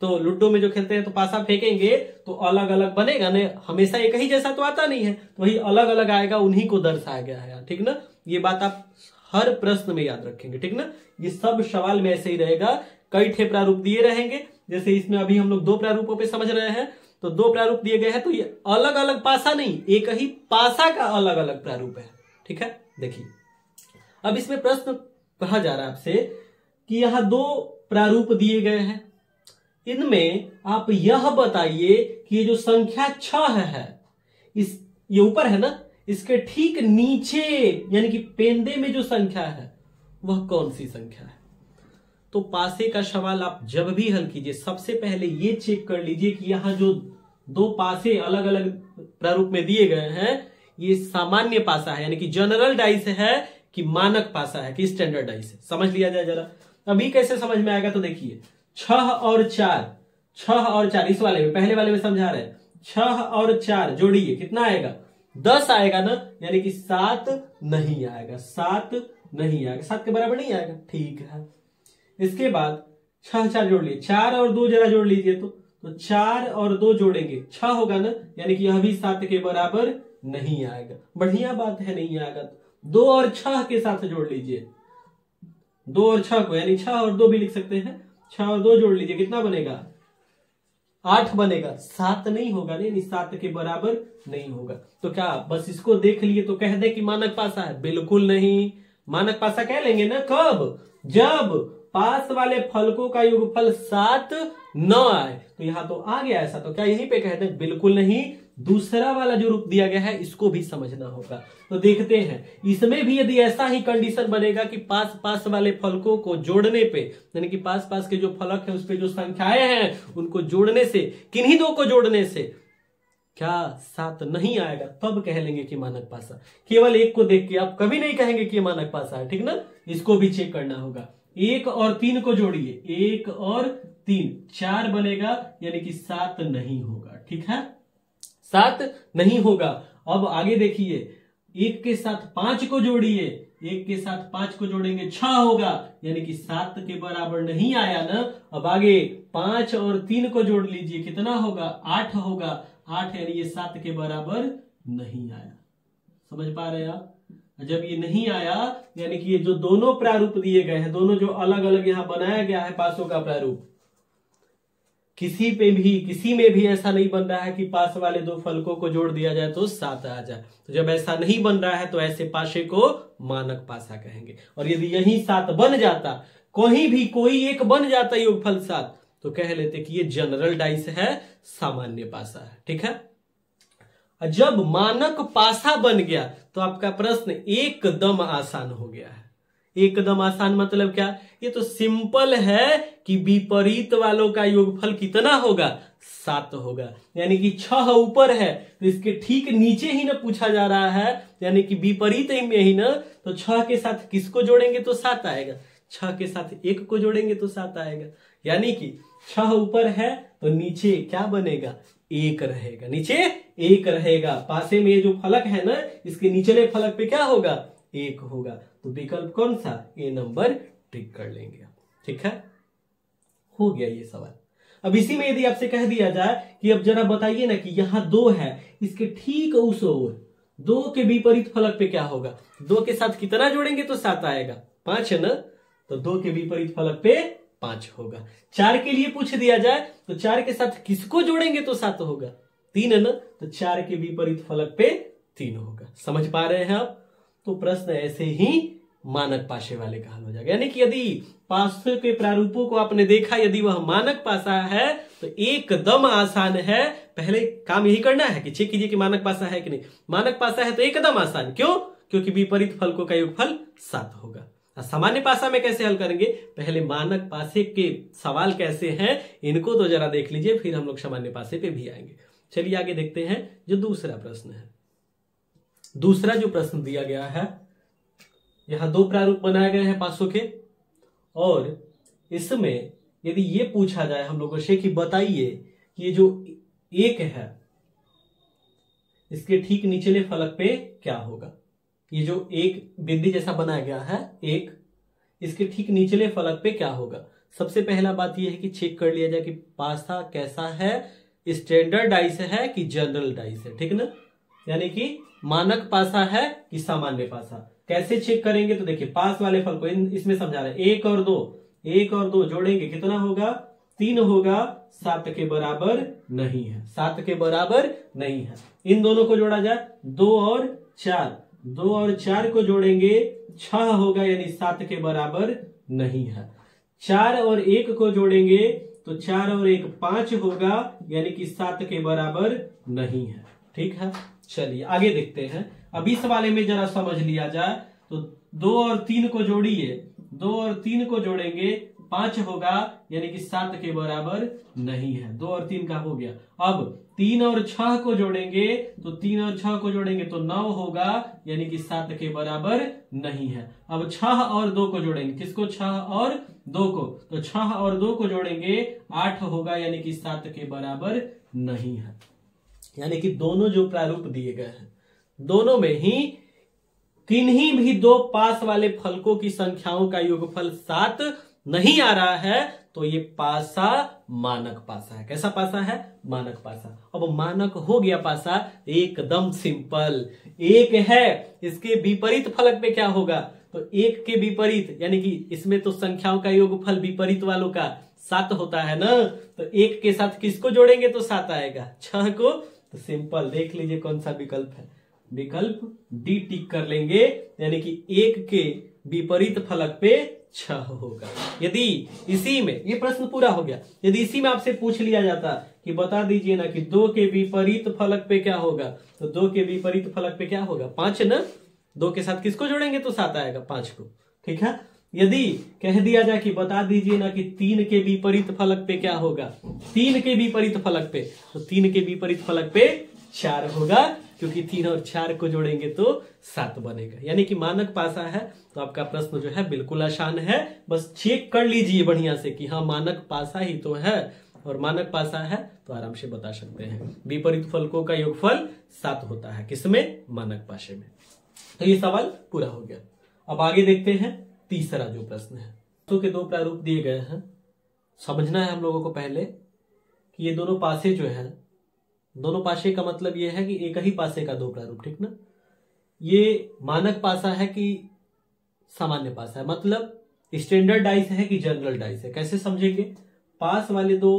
[SPEAKER 1] तो लूडो में जो खेलते हैं तो पासा फेंकेंगे तो अलग अलग बनेगा ना, हमेशा एक ही जैसा तो आता नहीं है, तो वही अलग अलग आएगा, उन्हीं को दर्शाया गया है। ठीक ना, ये बात आप हर प्रश्न में याद रखेंगे। ठीक ना, ये सब सवाल में ऐसे ही रहेगा। कई ठे प्रारूप दिए रहेंगे, जैसे इसमें अभी हम लोग दो प्रारूपों पे समझ रहे हैं, तो दो प्रारूप दिए गए हैं, तो ये अलग अलग पासा नहीं, एक ही पासा का अलग अलग प्रारूप है। ठीक है, देखिए अब इसमें प्रश्न कहा जा रहा है आपसे कि यहां दो प्रारूप दिए गए हैं, इनमें आप यह बताइए कि ये जो संख्या 6 है, इस ये ऊपर है ना, इसके ठीक नीचे यानी कि पेंदे में जो संख्या है वह कौन सी संख्या है। तो पासे का सवाल आप जब भी हल कीजिए सबसे पहले ये चेक कर लीजिए कि यहां जो दो पासे अलग अलग प्रारूप में दिए गए हैं ये सामान्य पासा है यानी कि जनरल डाइस है कि मानक पासा है कि स्टैंडर्ड डाइस है। समझ लिया जाए जरा। अभी कैसे समझ में आएगा, तो देखिए 6 और 4 इस वाले में, पहले वाले में समझा रहे हैं, 6 और 4 जोड़िए कितना आएगा, 10 आएगा ना, यानी कि 7 नहीं आएगा, 7 नहीं आएगा, 7 के बराबर नहीं आएगा। ठीक है, इसके बाद 6 4 जोड़ लिए, 4 और 2 जरा जोड़ लीजिए, तो 4 और 2 जोड़ेंगे 6 होगा ना, यानी कि यह भी 7 के बराबर नहीं आएगा। बढ़िया बात है, नहीं आएगा। 2 और 6 के साथ जोड़ लीजिए, 2 और 6 को, यानी 6 और 2 भी लिख सकते हैं, 6 और 2 जोड़ लीजिए, कितना बनेगा, 8 बनेगा। 7 नहीं होगा, नहीं 7 के बराबर नहीं होगा। तो क्या बस इसको देख लिए तो कह दे कि मानक पासा है? बिल्कुल नहीं। मानक पासा कह लेंगे ना कब, जब पास वाले फलकों का योगफल 7 न आए। तो यहां तो आ गया ऐसा, तो क्या यहीं पे कहते हैं? बिल्कुल नहीं। दूसरा वाला जो रूप दिया गया है इसको भी समझना होगा। तो देखते हैं, इसमें भी यदि ऐसा ही कंडीशन बनेगा कि पास पास वाले फलकों को जोड़ने पे, यानी कि पास पास के जो फलक है उस पे जो संख्याएं हैं उनको जोड़ने से, किन्हीं दो को जोड़ने से क्या 7 नहीं आएगा, तब कह लेंगे कि मानक पासा। केवल एक को देख के आप कभी नहीं कहेंगे कि मानक पासा है। ठीक ना, इसको भी चेक करना होगा। 1 और 3 को जोड़िए, 1 और 3 4 बनेगा, यानी कि 7 नहीं होगा। ठीक है, 7 नहीं होगा। अब आगे देखिए, 1 के साथ 5 को जोड़िए, 1 के साथ 5 को जोड़ेंगे 6 होगा, यानी कि 7 के बराबर नहीं आया ना। अब आगे 5 और 3 को जोड़ लीजिए, कितना होगा, 8 होगा, 8 यानी ये 7 के बराबर नहीं आया। समझ पा रहे हैं आप? जब ये नहीं आया यानी कि ये जो दोनों प्रारूप दिए गए हैं, दोनों जो अलग अलग यहां बनाया गया है पासों का प्रारूप, किसी में भी ऐसा नहीं बन रहा है कि पास वाले दो फलकों को जोड़ दिया जाए तो 7 आ जाए। तो जब ऐसा नहीं बन रहा है तो ऐसे पासे को मानक पासा कहेंगे। और यदि यही 7 बन जाता, कहीं भी कोई एक बन जाता योगफल 7, तो कह लेते कि ये जनरल डाइस है, सामान्य पासा है। ठीक है, जब मानक पासा बन गया तो आपका प्रश्न एकदम आसान हो गया है। एकदम आसान मतलब क्या, ये तो सिंपल है कि विपरीत वालों का योगफल कितना होगा, 7 होगा। यानी कि 6 ऊपर है तो इसके ठीक नीचे ही ना पूछा जा रहा है, यानी कि विपरीत में ही ना, तो 6 के साथ किसको जोड़ेंगे तो 7 आएगा, 6 के साथ 1 को जोड़ेंगे तो 7 आएगा। यानी कि 6 ऊपर है तो नीचे क्या बनेगा, 1 रहेगा, नीचे 1 रहेगा। पासे में जो फलक है ना, इसके निचले फलक पे क्या होगा, 1 होगा। तो विकल्प कौन सा, ए नंबर टिक कर लेंगे। ठीक है, हो गया ये सवाल। अब इसी में यदि आपसे कह दिया जाए कि अब जरा बताइए ना कि यहां 2 है, इसके ठीक उस ओर 2 के विपरीत फलक पे क्या होगा? 2 के साथ कितना जोड़ेंगे तो 7 आएगा? 5 है ना, तो 2 के विपरीत फलक पे 5 होगा। 4 के लिए पूछ दिया जाए तो 4 के साथ किसको जोड़ेंगे तो 7 होगा? 3 है ना, तो 4 के विपरीत फलक पे 3 होगा। समझ पा रहे हैं आप? तो प्रश्न ऐसे ही मानक पाशे वाले का हल हो जाएगा। यानी कि यदि पाशे के प्रारूपों को आपने देखा, यदि वह मानक पासा है तो एकदम आसान है। पहले काम यही करना है कि चेक कीजिए कि मानक पासा है कि नहीं। मानक पासा है तो एकदम आसान, क्यों? क्योंकि विपरीत फलकों का योगफल 7 होगा। सामान्य पासा में कैसे हल करेंगे? पहले मानक पासे के सवाल कैसे हैं इनको तो जरा देख लीजिए, फिर हम लोग सामान्य पासे पे भी आएंगे। चलिए आगे देखते हैं जो दूसरा प्रश्न है। दूसरा जो प्रश्न दिया गया है, यहां 2 प्रारूप बनाए गए हैं पासों के, और इसमें यदि ये पूछा जाए हम लोगों से कि बताइए कि ये जो 1 है इसके ठीक निचले फलक पे क्या होगा? ये जो 1 बिंदी जैसा बनाया गया है 1, इसके ठीक निचले फलक पे क्या होगा? सबसे पहला बात यह है कि चेक कर लिया जाए कि पासा कैसा है, स्टैंडर्ड डाइस है कि जनरल डाइस है, ठीक ना? यानी कि मानक पासा है कि सामान्य पासा। कैसे चेक करेंगे? तो देखिए पास वाले फल को इसमें समझा रहे हैं। 1 और 2 जोड़ेंगे कितना होगा? 3 होगा। 7 के बराबर नहीं है, 7 के बराबर नहीं है। इन दोनों को जोड़ा जाए 2 और 4 को जोड़ेंगे 6 होगा, यानी 7 के बराबर नहीं है। 4 और 1 को जोड़ेंगे तो 4 और 1 5 होगा, यानी कि 7 के बराबर नहीं है। ठीक है, चलिए आगे देखते हैं। अब इस वाले में जरा समझ लिया जाए तो 2 और 3 को जोड़िए, 2 और 3 को जोड़ेंगे 5 होगा, यानी कि 7 के बराबर नहीं है। 2 और 3 का हो गया। अब 3 और 6 को जोड़ेंगे तो 3 और 6 को जोड़ेंगे तो 9 होगा, यानी कि 7 के बराबर नहीं है। अब 6 और 2 को जोड़ेंगे, किसको? 6 और 2 को, तो 6 और 2 को जोड़ेंगे 8 होगा, यानी कि 7 के बराबर नहीं है। यानी कि दोनों जो प्रारूप दिए गए हैं दोनों में ही किन्हीं भी 2 पास वाले फलकों की संख्याओं का योगफल 7 नहीं आ रहा है, तो ये पासा मानक पासा है। कैसा पासा है? मानक पासा। अब मानक हो गया पासा, एकदम सिंपल। 1 है, इसके विपरीत फलक पे क्या होगा? तो 1 के विपरीत, यानी कि इसमें तो संख्याओं का योगफल विपरीत वालों का 7 होता है ना, तो 1 के साथ किसको जोड़ेंगे तो 7 आएगा? 6 को। तो सिंपल देख लीजिए कौन सा विकल्प है। विकल्प डी टिक कर लेंगे, यानी कि 1 के विपरीत फलक पे 6 होगा। यदि इसी में, ये प्रश्न पूरा हो गया, यदि इसी में आपसे पूछ लिया जाता कि बता दीजिए ना कि 2 के विपरीत फलक पे क्या होगा, तो 2 के विपरीत फलक पे क्या होगा? 5 ना, 2 के साथ किसको जोड़ेंगे तो 7 आएगा? 5 को। ठीक है। यदि कह दिया जाए कि बता दीजिए ना कि 3 के विपरीत फलक पे क्या होगा, 3 के विपरीत फलक पे, तो 3 के विपरीत फलक पे 4 होगा, क्योंकि 3 और 4 को जोड़ेंगे तो 7 बनेगा। यानी कि मानक पासा है। तो आपका प्रश्न जो है बिल्कुल आसान है, बस चेक कर लीजिए बढ़िया से कि हाँ मानक पासा ही तो है, और मानक पासा है तो आराम से बता सकते हैं। विपरीत फलकों का योगफल 7 होता है, किसमें? मानक पाशे में। तो ये सवाल पूरा हो गया। अब आगे देखते हैं तीसरा जो प्रश्न है। तो के 2 प्रारूप दिए गए हैं। समझना है हम लोगों को पहले कि ये दोनों पासे जो है, दोनों पासे का मतलब ये है कि एक ही पासे का 2 प्रारूप, ठीक ना? ये मानक पासा है कि सामान्य पासा है, मतलब स्टैंडर्ड डाइस है कि जनरल डाइस है। कैसे समझेंगे? पास वाले 2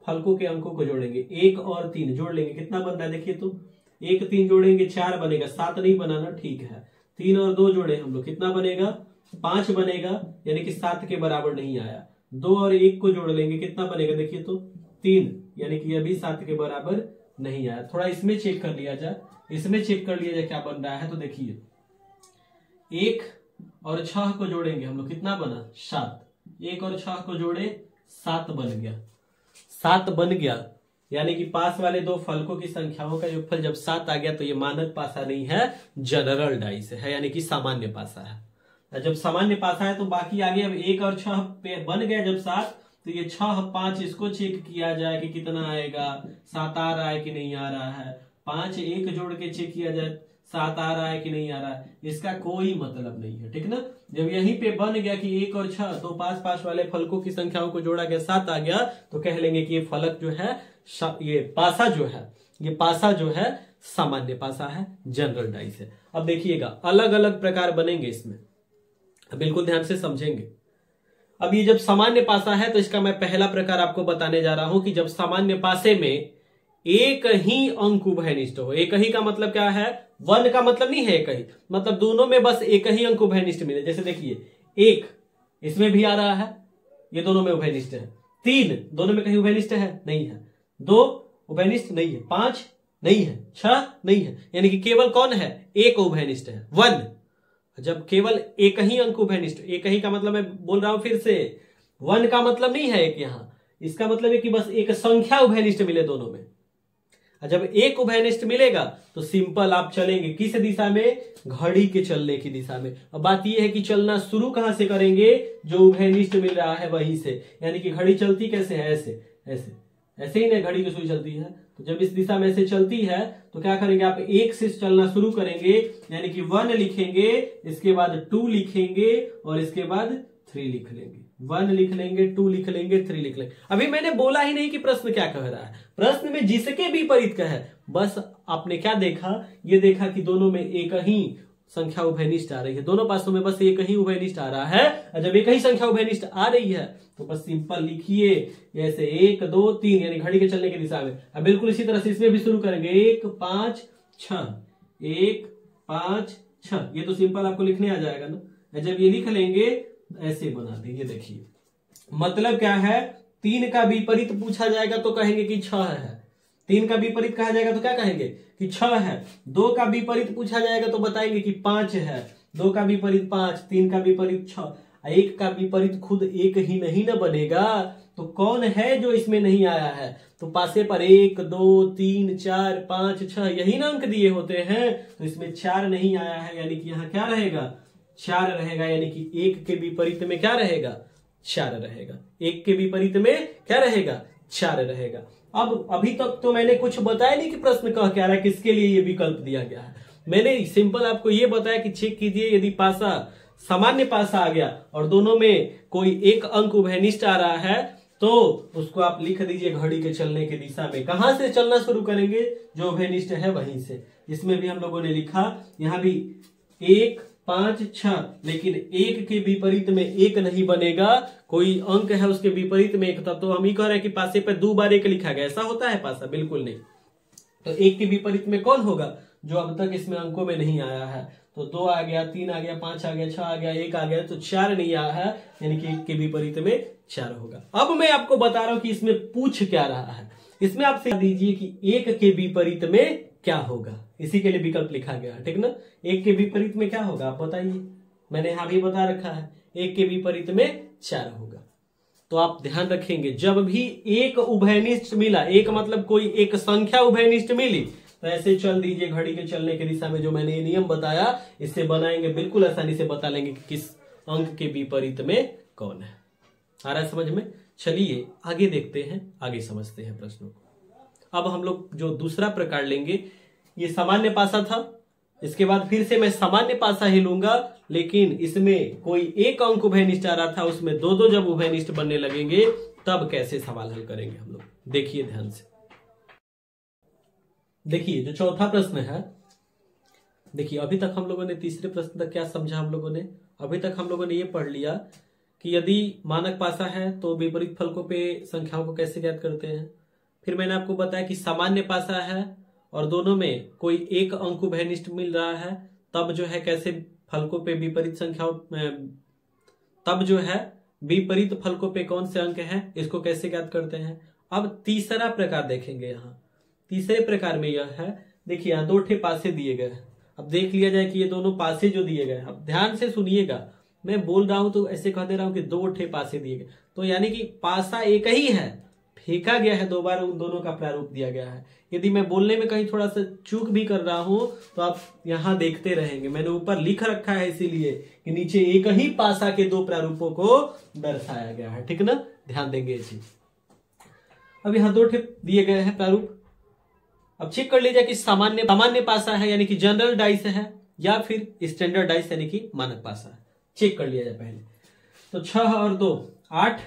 [SPEAKER 1] फलकों के अंकों को जोड़ेंगे, 1 और 3 जोड़ लेंगे, कितना बन रहा है देखिए तो, 1 3 जोड़ेंगे 4 बनेगा, 7 नहीं बनाना, ठीक है। 3 और 2 जोड़े हम लोग, कितना बनेगा? 5 बनेगा, यानी कि 7 के बराबर नहीं आया। 2 और 1 को जोड़ लेंगे, कितना बनेगा देखिए तो 3, यानी कि अभी 7 के बराबर नहीं आया। थोड़ा इसमें चेक कर लिया जाए, इसमें चेक कर लिया जाए क्या बन रहा है। तो देखिए 1 और 6 को जोड़ेंगे हम लोग, कितना बना? 7। 1 और 6 को जोड़े 7 बन गया, 7 बन गया, यानी कि पास वाले 2 फलकों की संख्याओं का योगफल जब 7 आ गया तो ये मानक पासा नहीं है, जनरल डाइस है, यानी कि सामान्य पासा है। जब सामान्य पासा है तो बाकी आगे अब 1 और 6 पे बन गया जब 7, तो ये 6 5 इसको चेक किया जाए कि कितना आएगा, 7 आ रहा है कि नहीं आ रहा है। 5 1 जोड़ के चेक किया जाए, 7 आ रहा है कि नहीं आ रहा है, इसका कोई मतलब नहीं है, ठीक ना। जब यहीं पे बन गया कि 1 और 6 तो पास पास वाले फलकों की संख्याओं को जोड़ा गया 7 आ गया, तो कह लेंगे कि ये फलक जो है, ये पासा जो है, ये पासा जो है सामान्य पासा है, जनरल डाइस है। अब देखिएगा अलग अलग प्रकार बनेंगे इसमें, बिल्कुल ध्यान से समझेंगे। अब ये जब सामान्य पासा है तो इसका मैं पहला प्रकार आपको बताने जा रहा हूं कि जब सामान्य पासे में एक ही अंक उभयनिष्ठ हो। एक ही का मतलब क्या है, 1 का मतलब नहीं है एक ही, मतलब दोनों में बस एक ही अंक उभयनिष्ठ मिले। जैसे देखिए 1 इसमें भी आ रहा है, ये दोनों में उभयनिष्ठ है। 3 दोनों में कहीं उभयनिष्ठ है, नहीं है। 2 उभयनिष्ठ नहीं है। 5 नहीं है। 6 नहीं है, यानी कि केवल कौन है, एक उभयनिष्ठ है, 1। जब केवल एक ही अंक उभयनिष्ठ, एक ही का मतलब मैं बोल रहा हूं फिर से, 1 का मतलब नहीं है एक, यहां इसका मतलब है कि बस एक संख्या उभयनिष्ठ मिले दोनों में। जब एक उभयनिष्ठ मिलेगा तो सिंपल आप चलेंगे किस दिशा में, घड़ी के चलने की दिशा में। अब बात यह है कि चलना शुरू कहां से करेंगे, जो उभयनिष्ठ मिल रहा है वहीं से। यानी कि घड़ी चलती कैसे है, ऐसे ऐसे ऐसे ही ना घड़ी की सुई चलती है। तो जब इस दिशा में से चलती है तो क्या करेंगे आप, 1 से चलना शुरू करेंगे, यानी कि 1 लिखेंगे, इसके बाद 2 लिखेंगे और इसके बाद 3 लिख लेंगे। 1 लिख लेंगे, 2 लिख लेंगे, 3 लिख लेंगे। अभी मैंने बोला ही नहीं कि प्रश्न क्या कह रहा है, प्रश्न में जिसके विपरीत का है, बस आपने क्या देखा, ये देखा कि दोनों में एक ही संख्या उभयनिष्ठ आ रही है, दोनों पासों में बस एक ही उभयनिष्ठ आ रहा है। और जब एक ही संख्या उभयनिष्ठ आ रही है तो बस सिंपल लिखिए ऐसे 1 2 3, यानी घड़ी के चलने की दिशा में। अब बिल्कुल इसी तरह से इसमें भी शुरू करेंगे 1 5 6, 1 5 6, ये तो सिंपल आपको लिखने आ जाएगा ना। जब ये लिख लेंगे ऐसे बना देंगे, देखिए मतलब क्या है, 3 का विपरीत पूछा जाएगा तो कहेंगे कि 6 है। 3 का विपरीत कहा जाएगा तो क्या कहेंगे कि 6 है। 2 का विपरीत पूछा जाएगा तो बताएंगे कि 5 है। 2 का विपरीत 5, 3 का विपरीत 6। 1 का विपरीत खुद एक ही नहीं ना बनेगा, तो कौन है जो इसमें नहीं आया है, तो पासे पर 1 2 3 4 5 6 यही ना अंक दिए होते हैं, तो इसमें 4 नहीं आया है, यानी कि यहाँ क्या रहेगा, 4 रहेगा। यानी कि 1 के विपरीत में क्या रहेगा, 4 रहेगा। 1 के विपरीत में क्या रहेगा, 4 रहेगा। अब अभी तक तो मैंने कुछ बताया नहीं कि प्रश्न कह क्या रहा है, किसके लिए ये विकल्प दिया गया है। मैंने सिंपल आपको ये बताया कि चेक कीजिए, यदि पासा सामान्य पासा आ गया और दोनों में कोई एक अंक उभयनिष्ठ आ रहा है तो उसको आप लिख दीजिए घड़ी के चलने की दिशा में। कहां से चलना शुरू करेंगे, जो उभयनिष्ठ है वहीं से। इसमें भी हम लोगों ने लिखा, यहां भी 1 5 6, लेकिन 1 के विपरीत में 1 नहीं बनेगा, कोई अंक है उसके विपरीत में 1 था, तो हम ही कह रहे हैं कि पासे पे 2 बार 1 लिखा गया, ऐसा होता है पासा, बिल्कुल नहीं। तो 1 के विपरीत में कौन होगा, जो अब तक इसमें अंकों में नहीं आया है। तो 2 आ गया, 3 आ गया, 5 आ गया, 6 आ गया, 1 आ गया, तो 4 नहीं आया है, यानी कि 1 के विपरीत में 4 होगा। अब मैं आपको बता रहा हूं कि इसमें पूछ क्या रहा है। इसमें आपसे दीजिए कि 1 के विपरीत में क्या होगा, इसी के लिए विकल्प लिखा गया है, ठीक ना। 1 के विपरीत में क्या होगा आप बताइए, मैंने यहां भी बता रखा है, 1 के विपरीत में 4 होगा। तो आप ध्यान रखेंगे, जब भी एक उभयनिष्ठ मिला, एक मतलब कोई एक संख्या उभयनिष्ठ मिली, तो ऐसे चल दीजिए घड़ी के चलने की दिशा में। जो मैंने ये नियम बताया इससे बनाएंगे, बिल्कुल आसानी से बता लेंगे कि किस अंक के विपरीत में कौन है। आ रहा है समझ में। चलिए आगे देखते हैं, आगे समझते हैं प्रश्नों को। अब हम लोग जो दूसरा प्रकार लेंगे, ये सामान्य पासा था, इसके बाद फिर से मैं सामान्य पासा ही लूंगा, लेकिन इसमें कोई एक अंक उभयनिष्ठ आ रहा था, उसमें 2-2 जब उभयनिष्ठ बनने लगेंगे तब कैसे सवाल हल करेंगे हम लोग, देखिए ध्यान से। देखिए जो चौथा प्रश्न है, देखिए अभी तक हम लोगों ने तीसरे प्रश्न तक क्या समझा, हम लोगों ने अभी तक हम लोगों ने ये पढ़ लिया कि यदि मानक पासा है तो विपरीत फलकों पे संख्याओं को कैसे ज्ञात करते हैं। फिर मैंने आपको बताया कि सामान्य पासा है और दोनों में कोई एक अंक उभयनिष्ठ मिल रहा है, तब जो है कैसे फलकों पे विपरीत संख्याओं, तब जो है विपरीत फलकों पे कौन से अंक हैं, इसको कैसे ज्ञात करते हैं। अब तीसरा प्रकार देखेंगे। यहाँ तीसरे प्रकार में यह है, देखिए यहाँ 2 ठे पासे दिए गए हैं। अब देख लिया जाए कि ये दोनों पासे जो दिए गए, अब ध्यान से सुनिएगा, मैं बोल रहा हूं तो ऐसे कह दे रहा हूं कि 2 ठे पासे दिए गए, तो यानी कि पासा एक ही है, फेंका गया है 2 बार, उन दोनों का प्रारूप दिया गया है। यदि मैं बोलने में कहीं थोड़ा सा चूक भी कर रहा हूं तो आप यहां देखते रहेंगे, मैंने ऊपर लिख रखा है इसीलिए कि नीचे एक ही पासा के 2 प्रारूपों को दर्शाया गया है, ठीक ना, ध्यान देंगे ये चीज। अब यहाँ 2 ठे दिए गए हैं प्रारूप, अब चेक कर लीजिए कि सामान्य पासा है यानी कि जनरल डाइस है या फिर स्टैंडर्ड डाइस यानी कि मानक पासा है। चेक कर लिया जाए पहले। तो 6 और 2 8,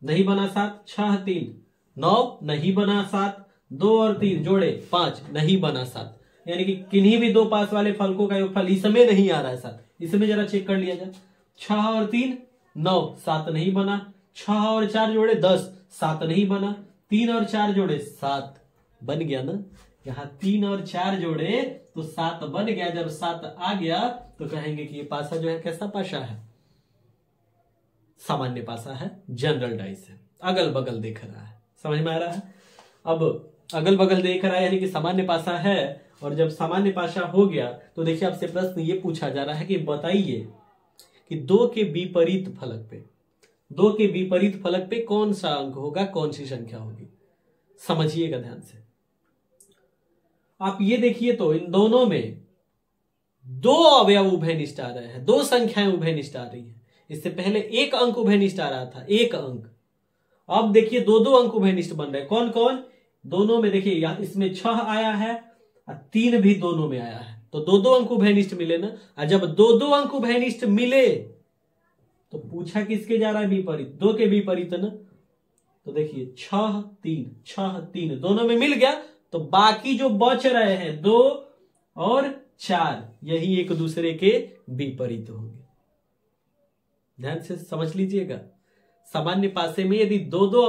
[SPEAKER 1] नहीं बना 7, 6 3 9, नहीं बना 7, 2 और 3 जोड़े 5, नहीं बना 7, यानी कि किन्हीं भी दो पास वाले फलकों का योगफल इसमें नहीं आ रहा है 7। इसमें जरा चेक कर लिया जाए। 6 और 3 9, 7 नहीं बना, 6 और 4 जोड़े 10, 7 नहीं बना, 3 और 4 जोड़े 7 बन गया ना। यहाँ 3 और 4 जोड़े तो 7 बन गया। जब 7 आ गया तो कहेंगे कि ये पासा जो है कैसा पासा है, सामान्य पासा है, जनरल डाइस है, अगल बगल देख रहा है। समझ में आ रहा है? अब अगल बगल देख रहा है यानी कि सामान्य पासा है। और जब सामान्य पासा हो गया तो देखिए आपसे प्रश्न ये पूछा जा रहा है कि बताइए कि 2 के विपरीत फलक पे कौन सा अंक होगा, कौन सी संख्या होगी। समझिएगा ध्यान से। आप ये देखिए तो इन दोनों में 2 अवयव उभयनिष्ठ आ रहे हैं, 2 संख्याएं उभयनिष्ठ आ रही हैं। इससे पहले 1 अंक उभयनिष्ठ आ रहा था, 1 अंक। अब देखिए 2-2 अंक उभयनिष्ठ बन रहे हैं। कौन कौन? दोनों में देखिए इसमें 6 आया है और 3 भी दोनों में आया है, तो 2-2 अंक उभयनिष्ठ मिले ना। और जब 2-2 अंक उभयनिष्ठ मिले तो पूछा किसके जा रहा है? विपरीत, 2 के विपरीत ना। तो देखिए 6 3 दोनों में मिल गया, तो बाकी जो बच रहे हैं 2 और 4 यही एक दूसरे के विपरीत होंगे। ध्यान से समझ लीजिएगा। सामान्य पासे में यदि 2-2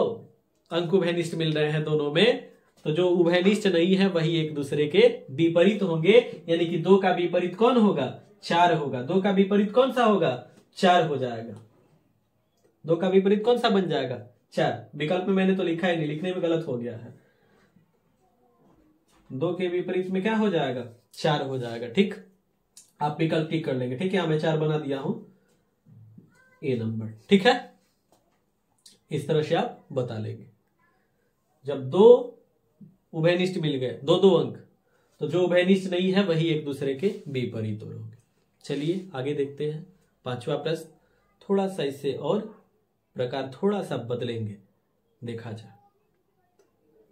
[SPEAKER 1] अंक उभयनिष्ठ मिल रहे हैं दोनों में, तो जो उभयनिष्ठ नहीं है वही एक दूसरे के विपरीत होंगे। यानी कि 2 का विपरीत कौन होगा? 4 होगा। 2 का विपरीत कौन सा होगा? 4 हो जाएगा। 2 का विपरीत कौन सा बन जाएगा? 4। विकल्प में मैंने तो लिखा ही नहीं, लिखने में गलत हो गया है। 2 के विपरीत में क्या हो जाएगा? 4 हो जाएगा। ठीक, आप विकल्प टिक कर लेंगे। ठीक है, मैं 4 बना दिया हूं, ए नंबर। ठीक है, इस तरह से आप बता लेंगे। जब 2 उभयनिष्ठ मिल गए, 2-2 अंक, तो जो उभयनिष्ठ नहीं है वही एक दूसरे के विपरीत होंगे। चलिए आगे देखते हैं। 5वां प्रश्न, थोड़ा सा इसे और प्रकार थोड़ा सा बदलेंगे, देखा जाए।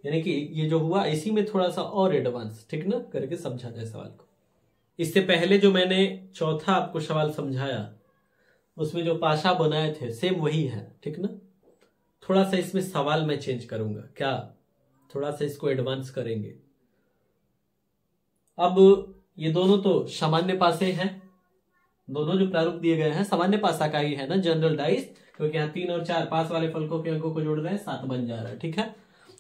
[SPEAKER 1] यानी कि ये जो हुआ इसी में थोड़ा सा और एडवांस, ठीक ना, करके समझा जाए सवाल को। इससे पहले जो मैंने चौथा आपको सवाल समझाया उसमें जो पासा बनाए थे सेम वही है, ठीक ना। थोड़ा सा इसमें सवाल मैं चेंज करूंगा, क्या थोड़ा सा इसको एडवांस करेंगे। अब ये दोनों तो सामान्य पासे हैं, दोनों जो प्रारूप दिए गए हैं सामान्य पासा का ही है ना, जनरल डाइस, क्योंकि यहाँ 3 और 4 पास वाले फलकों के अंकों को जोड़ रहे हैं, 7 बन जा रहा है। ठीक है,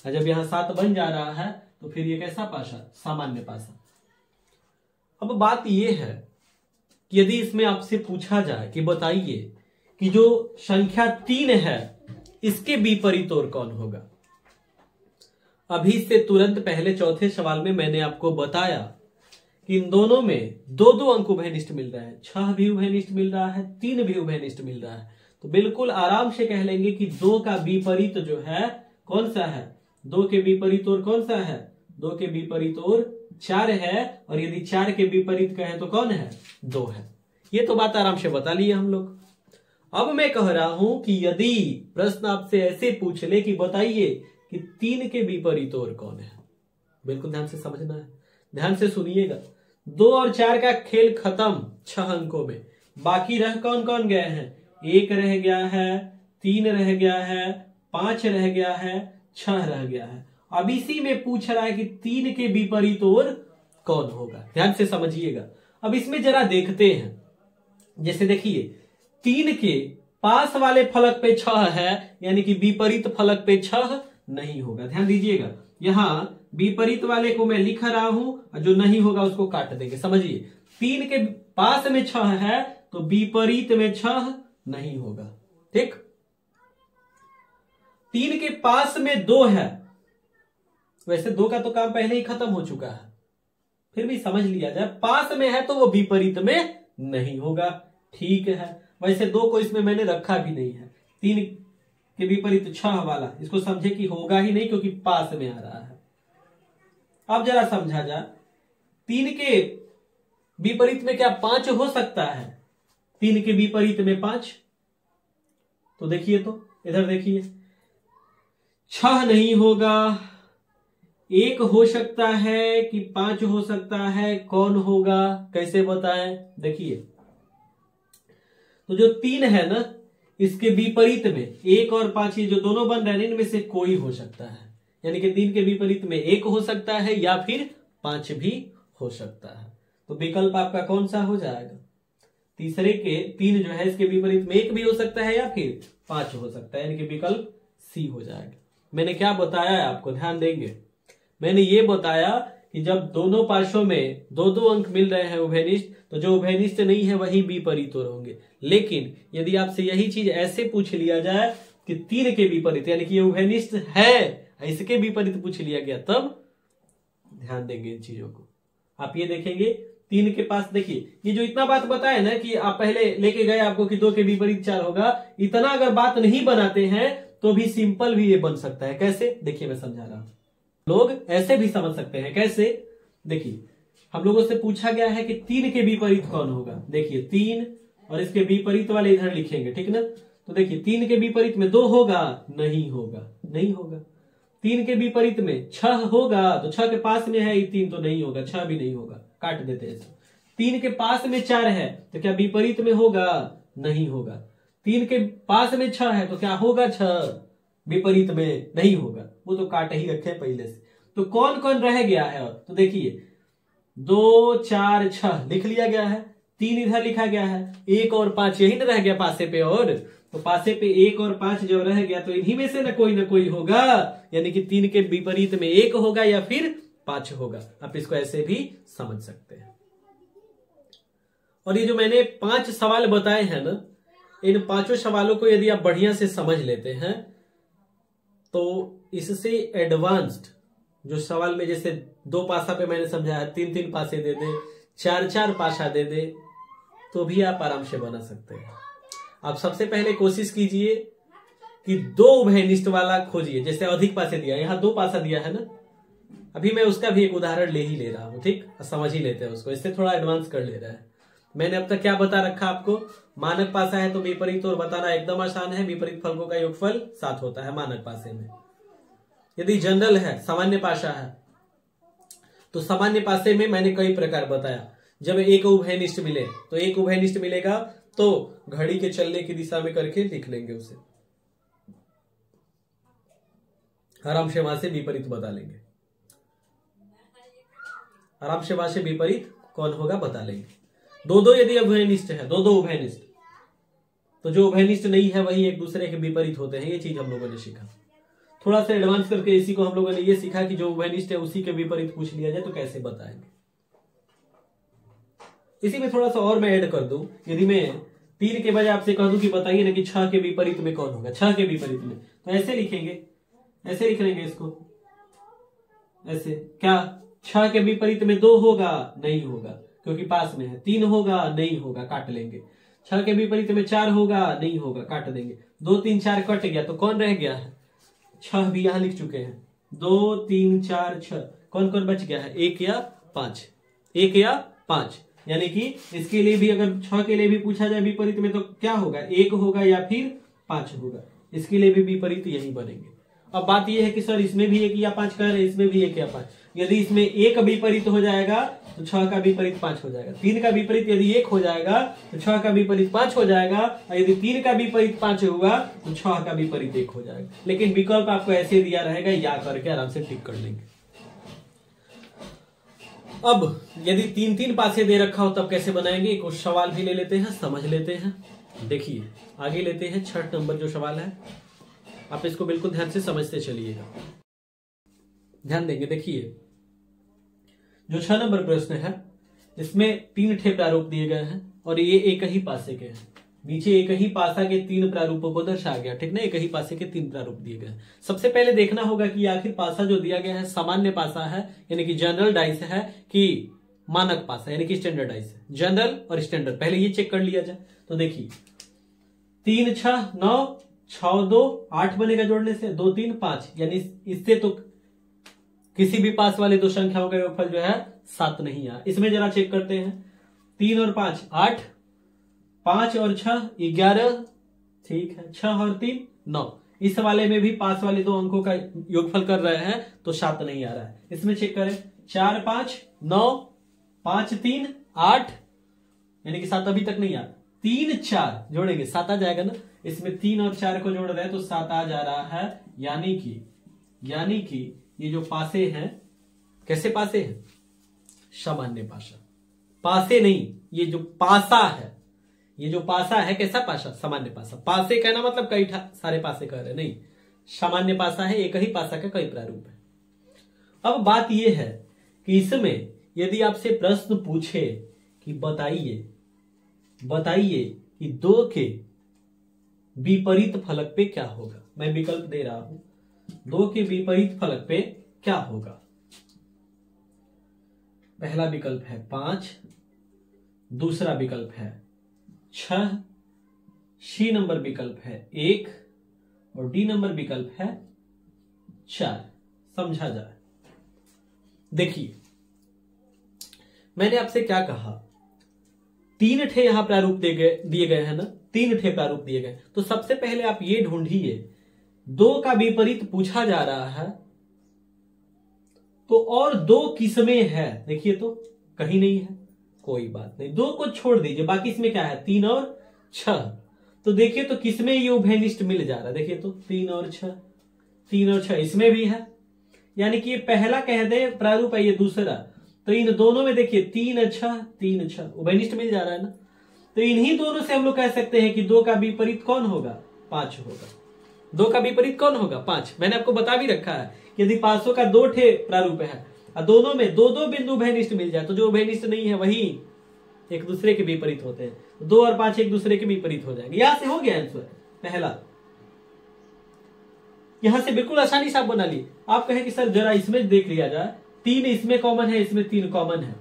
[SPEAKER 1] और जब यहाँ 7 बन जा रहा है तो फिर ये कैसा पासा? सामान्य पासा। अब बात ये है कि यदि इसमें आपसे पूछा जाए कि बताइए कि जो संख्या 3 है इसके विपरीत और कौन होगा। अभी से तुरंत पहले चौथे सवाल में मैंने आपको बताया कि इन दोनों में 2-2 अंक उभयनिष्ठ मिल रहा है, 6 भी उभयनिष्ठ मिल रहा है, 3 भी उभयनिष्ठ मिल रहा है। तो बिल्कुल आराम से कह लेंगे कि 2 का विपरीत जो है कौन सा है? 2 के विपरीत और कौन सा है? 2 के विपरीत और 4 है। और यदि 4 के विपरीत कहें तो कौन है? 2 है। ये तो बात आराम से बता लिए हम लोग। अब मैं कह रहा हूं कि यदि प्रश्न आपसे ऐसे पूछ ले कि बताइए कि 3 के विपरीत और कौन है, बिल्कुल ध्यान से समझना है, ध्यान से सुनिएगा। 2 और 4 का खेल खत्म 6 अंकों में। बाकी रह कौन कौन गए हैं? 1 रह गया है, 3 रह गया है, 5 रह गया है, 6 रह गया है। अब इसी में पूछ रहा है कि 3 के विपरीत और कौन होगा। ध्यान से समझिएगा। अब इसमें जरा देखते हैं, जैसे देखिए 3 के पास वाले फलक पे 6 है, यानी कि विपरीत फलक पे 6 नहीं होगा। ध्यान दीजिएगा, यहां विपरीत वाले को मैं लिख रहा हूं और जो नहीं होगा उसको काट देंगे। समझिए 3 के पास में 6 है तो विपरीत में 6 नहीं होगा। ठीक, 3 के पास में 2 है, वैसे 2 का तो काम पहले ही खत्म हो चुका है, फिर भी समझ लिया जाए, पास में है तो वो विपरीत में नहीं होगा। ठीक है, वैसे 2 को इसमें मैंने रखा भी नहीं है। 3 के विपरीत 6 वाला, इसको समझे कि होगा ही नहीं क्योंकि पास में आ रहा है। अब जरा समझा जाए, 3 के विपरीत में क्या 5 हो सकता है? 3 के विपरीत में 5, तो देखिए, तो इधर देखिए 6 नहीं होगा, 1 हो सकता है कि 5 हो सकता है, कौन होगा, कैसे बताएं? देखिए, तो जो 3 है ना, इसके विपरीत में 1 और 5 ये जो दोनों बन रहे हैं इनमें से कोई हो सकता है, यानी कि 3 के विपरीत में 1 हो सकता है या फिर 5 भी हो सकता है। तो विकल्प आपका कौन सा हो जाएगा? तीसरे के 3 जो है इसके विपरीत में 1 भी हो सकता है या फिर 5 हो सकता है, यानी कि विकल्प सी हो जाएगा। मैंने क्या बताया है आपको, ध्यान देंगे। मैंने ये बताया कि जब दोनों पार्श्वों में 2-2 अंक मिल रहे हैं उभयनिष्ठ, तो जो उभयनिष्ठ नहीं है वही विपरीत होंगे। लेकिन यदि आपसे यही चीज ऐसे पूछ लिया जाए कि 3 के विपरीत, यानी कि ये उभयनिष्ठ है, इसके विपरीत पूछ लिया गया, तब ध्यान देंगे इन चीजों को। आप ये देखेंगे 3 के पास, देखिए ये जो इतना बात बताए ना कि आप पहले लेके गए आपको कि 2 के विपरीत 4 होगा, इतना अगर बात नहीं बनाते हैं तो भी सिंपल भी ये बन सकता है। कैसे? देखिए मैं समझा रहा हूं। लोग ऐसे भी समझ सकते हैं। कैसे? देखिए, हम लोगों से पूछा गया है कि 3 के विपरीत कौन होगा। देखिए 3 और इसके विपरीत वाले इधर लिखेंगे, ठीक ना? तो देखिए 3 के विपरीत में 2 होगा, नहीं होगा, नहीं होगा। 3 के विपरीत में 6 होगा, तो 6 के पास में है 3 तो नहीं होगा, 6 भी नहीं होगा, काट देते हैं इसको। 3 के पास में 4 है तो क्या विपरीत में होगा? नहीं होगा। 3 के पास में 6 है तो क्या होगा? 6 विपरीत में नहीं होगा, वो तो काट ही रखे पहले से। तो कौन कौन रह गया है? और तो देखिए 2 4 6 लिख लिया गया है, 3 इधर लिखा गया है, 1 और 5 यही ना रह गया पासे पे। और तो पासे पे 1 और 5 जब रह गया तो इन्हीं में से ना कोई होगा, यानी कि 3 के विपरीत में 1 होगा या फिर 5 होगा। आप इसको ऐसे भी समझ सकते हैं। और ये जो मैंने 5 सवाल बताए हैं ना, इन 5 सवालों को यदि आप बढ़िया से समझ लेते हैं तो इससे एडवांस्ड जो सवाल में, जैसे 2 पासा पे मैंने समझाया, 3-3 पासे दे दे, 4-4 पासा दे दे, तो भी आप आराम से बना सकते हैं। आप सबसे पहले कोशिश कीजिए कि 2 उभयनिष्ठ वाला खोजिए। जैसे अधिक पासे दिया, यहां 2 पासा दिया है ना, अभी मैं उसका भी एक उदाहरण ले ही ले रहा हूं, ठीक, समझ ही लेते हैं उसको, इससे थोड़ा एडवांस कर ले रहा है। मैंने अब तक क्या बता रखा आपको? मानक पासा है तो विपरीत और बताना एकदम आसान है। विपरीत फलकों का योगफल 7 होता है मानक पासे में। यदि जनरल है, सामान्य पासा है, तो सामान्य पासे में मैंने कई प्रकार बताया। जब एक उभयनिष्ठ मिले तो एक उभयनिष्ठ मिलेगा तो घड़ी के चलने की दिशा में करके लिख लेंगे उसे, आराम से वहां से विपरीत बता लेंगे, आराम से वहां से विपरीत कौन होगा बता लेंगे। 2-2 यदि उभयनिष्ठ है, 2-2 उभयनिष्ठ, तो जो उभयनिष्ठ नहीं है वही एक दूसरे के विपरीत होते हैं। ये चीज हम लोगों ने सीखा। थोड़ा सा एडवांस करके इसी को हम लोगों ने ये सीखा कि जो उभयनिष्ठ है उसी के विपरीत पूछ लिया जाए तो कैसे बताएंगे। इसी में थोड़ा सा और मैं ऐड कर दूं, यदि मैं 3 के बजाय आपसे कह दूं कि बताइए ना कि 6 के विपरीत में कौन होगा, 6 के विपरीत में, तो ऐसे लिखेंगे, ऐसे लिख लेंगे इसको, ऐसे। क्या 6 के विपरीत में 2 होगा? नहीं होगा, क्योंकि पास में है। 3 होगा? नहीं होगा, काट लेंगे। 6 के विपरीत में 4 होगा? नहीं होगा, काट देंगे। 2 3 4 कट गया तो कौन रह गया है? 6 भी यहां लिख चुके हैं। 2 3 4 6 कौन कौन बच गया है? 1 या 5, 1 या 5, यानी कि इसके लिए भी अगर 6 के लिए भी पूछा जाए विपरीत में तो क्या होगा? 1 होगा या फिर 5 होगा। इसके लिए भी विपरीत यही बनेंगे। अब बात यह है कि सर इसमें भी 1 या 5 कह रहे हैं, इसमें भी 1 या 5। यदि इसमें 1 विपरीत हो जाएगा तो 6 का विपरीत 5 हो जाएगा। 3 का विपरीत यदि 1 हो जाएगा तो 6 का विपरीत 5 हो जाएगा, और यदि 3 का विपरीत 5 हुआ तो 6 का विपरीत 1 हो जाएगा। लेकिन विकल्प आपको ऐसे दिया रहेगा, या करके आराम से टिक कर लेंगे। अब यदि 3-3 पासे दे रखा हो तब कैसे बनाएंगे? कुछ सवाल भी ले लेते हैं, समझ लेते हैं। देखिए आगे लेते हैं 6 नंबर जो सवाल है, आप इसको बिल्कुल ध्यान से समझते चलिएगा, ध्यान देंगे। देखिए जो 6 नंबर प्रश्न है इसमें 3 ठे प्रारूप दिए गए हैं और ये एक ही पासे के हैं। नीचे एक ही पासा के 3 प्रारूपों को दर्शाया गया, ठीक ना? एक ही पासे के 3 प्रारूप दिए गए हैं। सबसे पहले देखना होगा कि आखिर पासा जो दिया गया है सामान्य पासा है यानी कि जनरल डाइस है कि मानक पासा यानी कि स्टैंडर्ड डाइस है। जनरल और स्टैंडर्ड पहले ये चेक कर लिया जाए। तो देखिए 3 6 9 6 2 8 बनेगा जोड़ने से, 2 3 5, यानी इससे तो किसी भी पास वाले 2 संख्याओं का योगफल जो है 7 नहीं आया। इसमें जरा चेक करते हैं, 3 और 5 8, 5 और 6 11, ठीक है, 6 और 3 9, इस वाले में भी पास वाले दो अंकों का योगफल कर रहे हैं तो 7 नहीं आ रहा है। इसमें चेक करें, 4 5 9, 5 3 8, यानी कि 7 अभी तक नहीं आ, 3 4 जोड़ेंगे 7 आ जाएगा ना। इसमें 3 और 4 को जोड़ रहे हैं तो 7 आ जा रहा है। यानी कि ये जो पासे हैं, कैसे पासे हैं? सामान्य पासा, पासे नहीं, ये जो पासा है, ये जो पासा है कैसा पासा? सामान्य पासा। पासे कहना मतलब कई सारे पासे कह रहे नहीं, सामान्य पासा है, एक ही पासा का कई प्रारूप है। अब बात यह है कि इसमें यदि आपसे प्रश्न पूछे कि बताइए कि 2 के विपरीत फलक पे क्या होगा, मैं विकल्प दे रहा हूं, 2 के विपरीत फलक पे क्या होगा। पहला विकल्प है 5, दूसरा विकल्प है 6, सी नंबर विकल्प है 1 और डी नंबर विकल्प है 4। समझा जाए, देखिए मैंने आपसे क्या कहा, 3 ठे यहां प्रारूप दिए गए हैं ना, 3 ठे प्रारूप दिए गए। तो सबसे पहले आप ये ढूंढिए, 2 का विपरीत पूछा जा रहा है तो और 2 किस्में है, देखिए तो कहीं नहीं है, कोई बात नहीं, 2 को छोड़ दीजिए, बाकी इसमें क्या है 3 और 6। तो देखिए तो किसमें ये उभयनिष्ठ मिल जा रहा है, देखिए तो 3 और 6, 3 और 6 इसमें भी है, यानी कि ये पहला कह दे प्रारूप है, ये दूसरा, तो इन दोनों में देखिए 3 6 3 6 उभयनिष्ठ मिल जा रहा है ना। तो इन्हीं दोनों से हम लोग कह सकते हैं कि 2 का विपरीत कौन होगा? 5 होगा। 2 का विपरीत कौन होगा? 5। मैंने आपको बता भी रखा है कि यदि 500 का 2 ठे प्रारूप है और दोनों में 2 बिंदु उभयनिष्ठ मिल जाए तो जो उभयनिष्ठ नहीं है वही एक दूसरे के विपरीत होते हैं, 2 और 5 एक दूसरे के विपरीत हो जाएंगे। यहां से हो गया आंसर पहला, यहां से बिल्कुल आसानी से आप बना लिए। आप कहें कि सर जरा इसमें देख लिया जाए, 3 इसमें कॉमन है, इसमें 3 कॉमन है,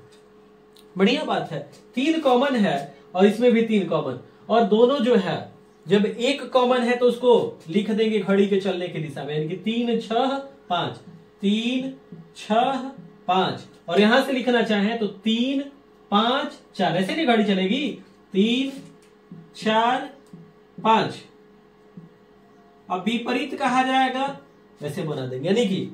[SPEAKER 1] बढ़िया बात है, 3 कॉमन है और इसमें भी 3 कॉमन, और दोनों जो है जब एक कॉमन है तो उसको लिख देंगे घड़ी के चलने की दिशा में, यानी कि 3 6 5, 3 6 5, और यहां से लिखना चाहें तो 3 5 4, ऐसे नहीं घड़ी चलेगी, 3 4 5। अब विपरीत कहा जाएगा वैसे बना देंगे, यानी कि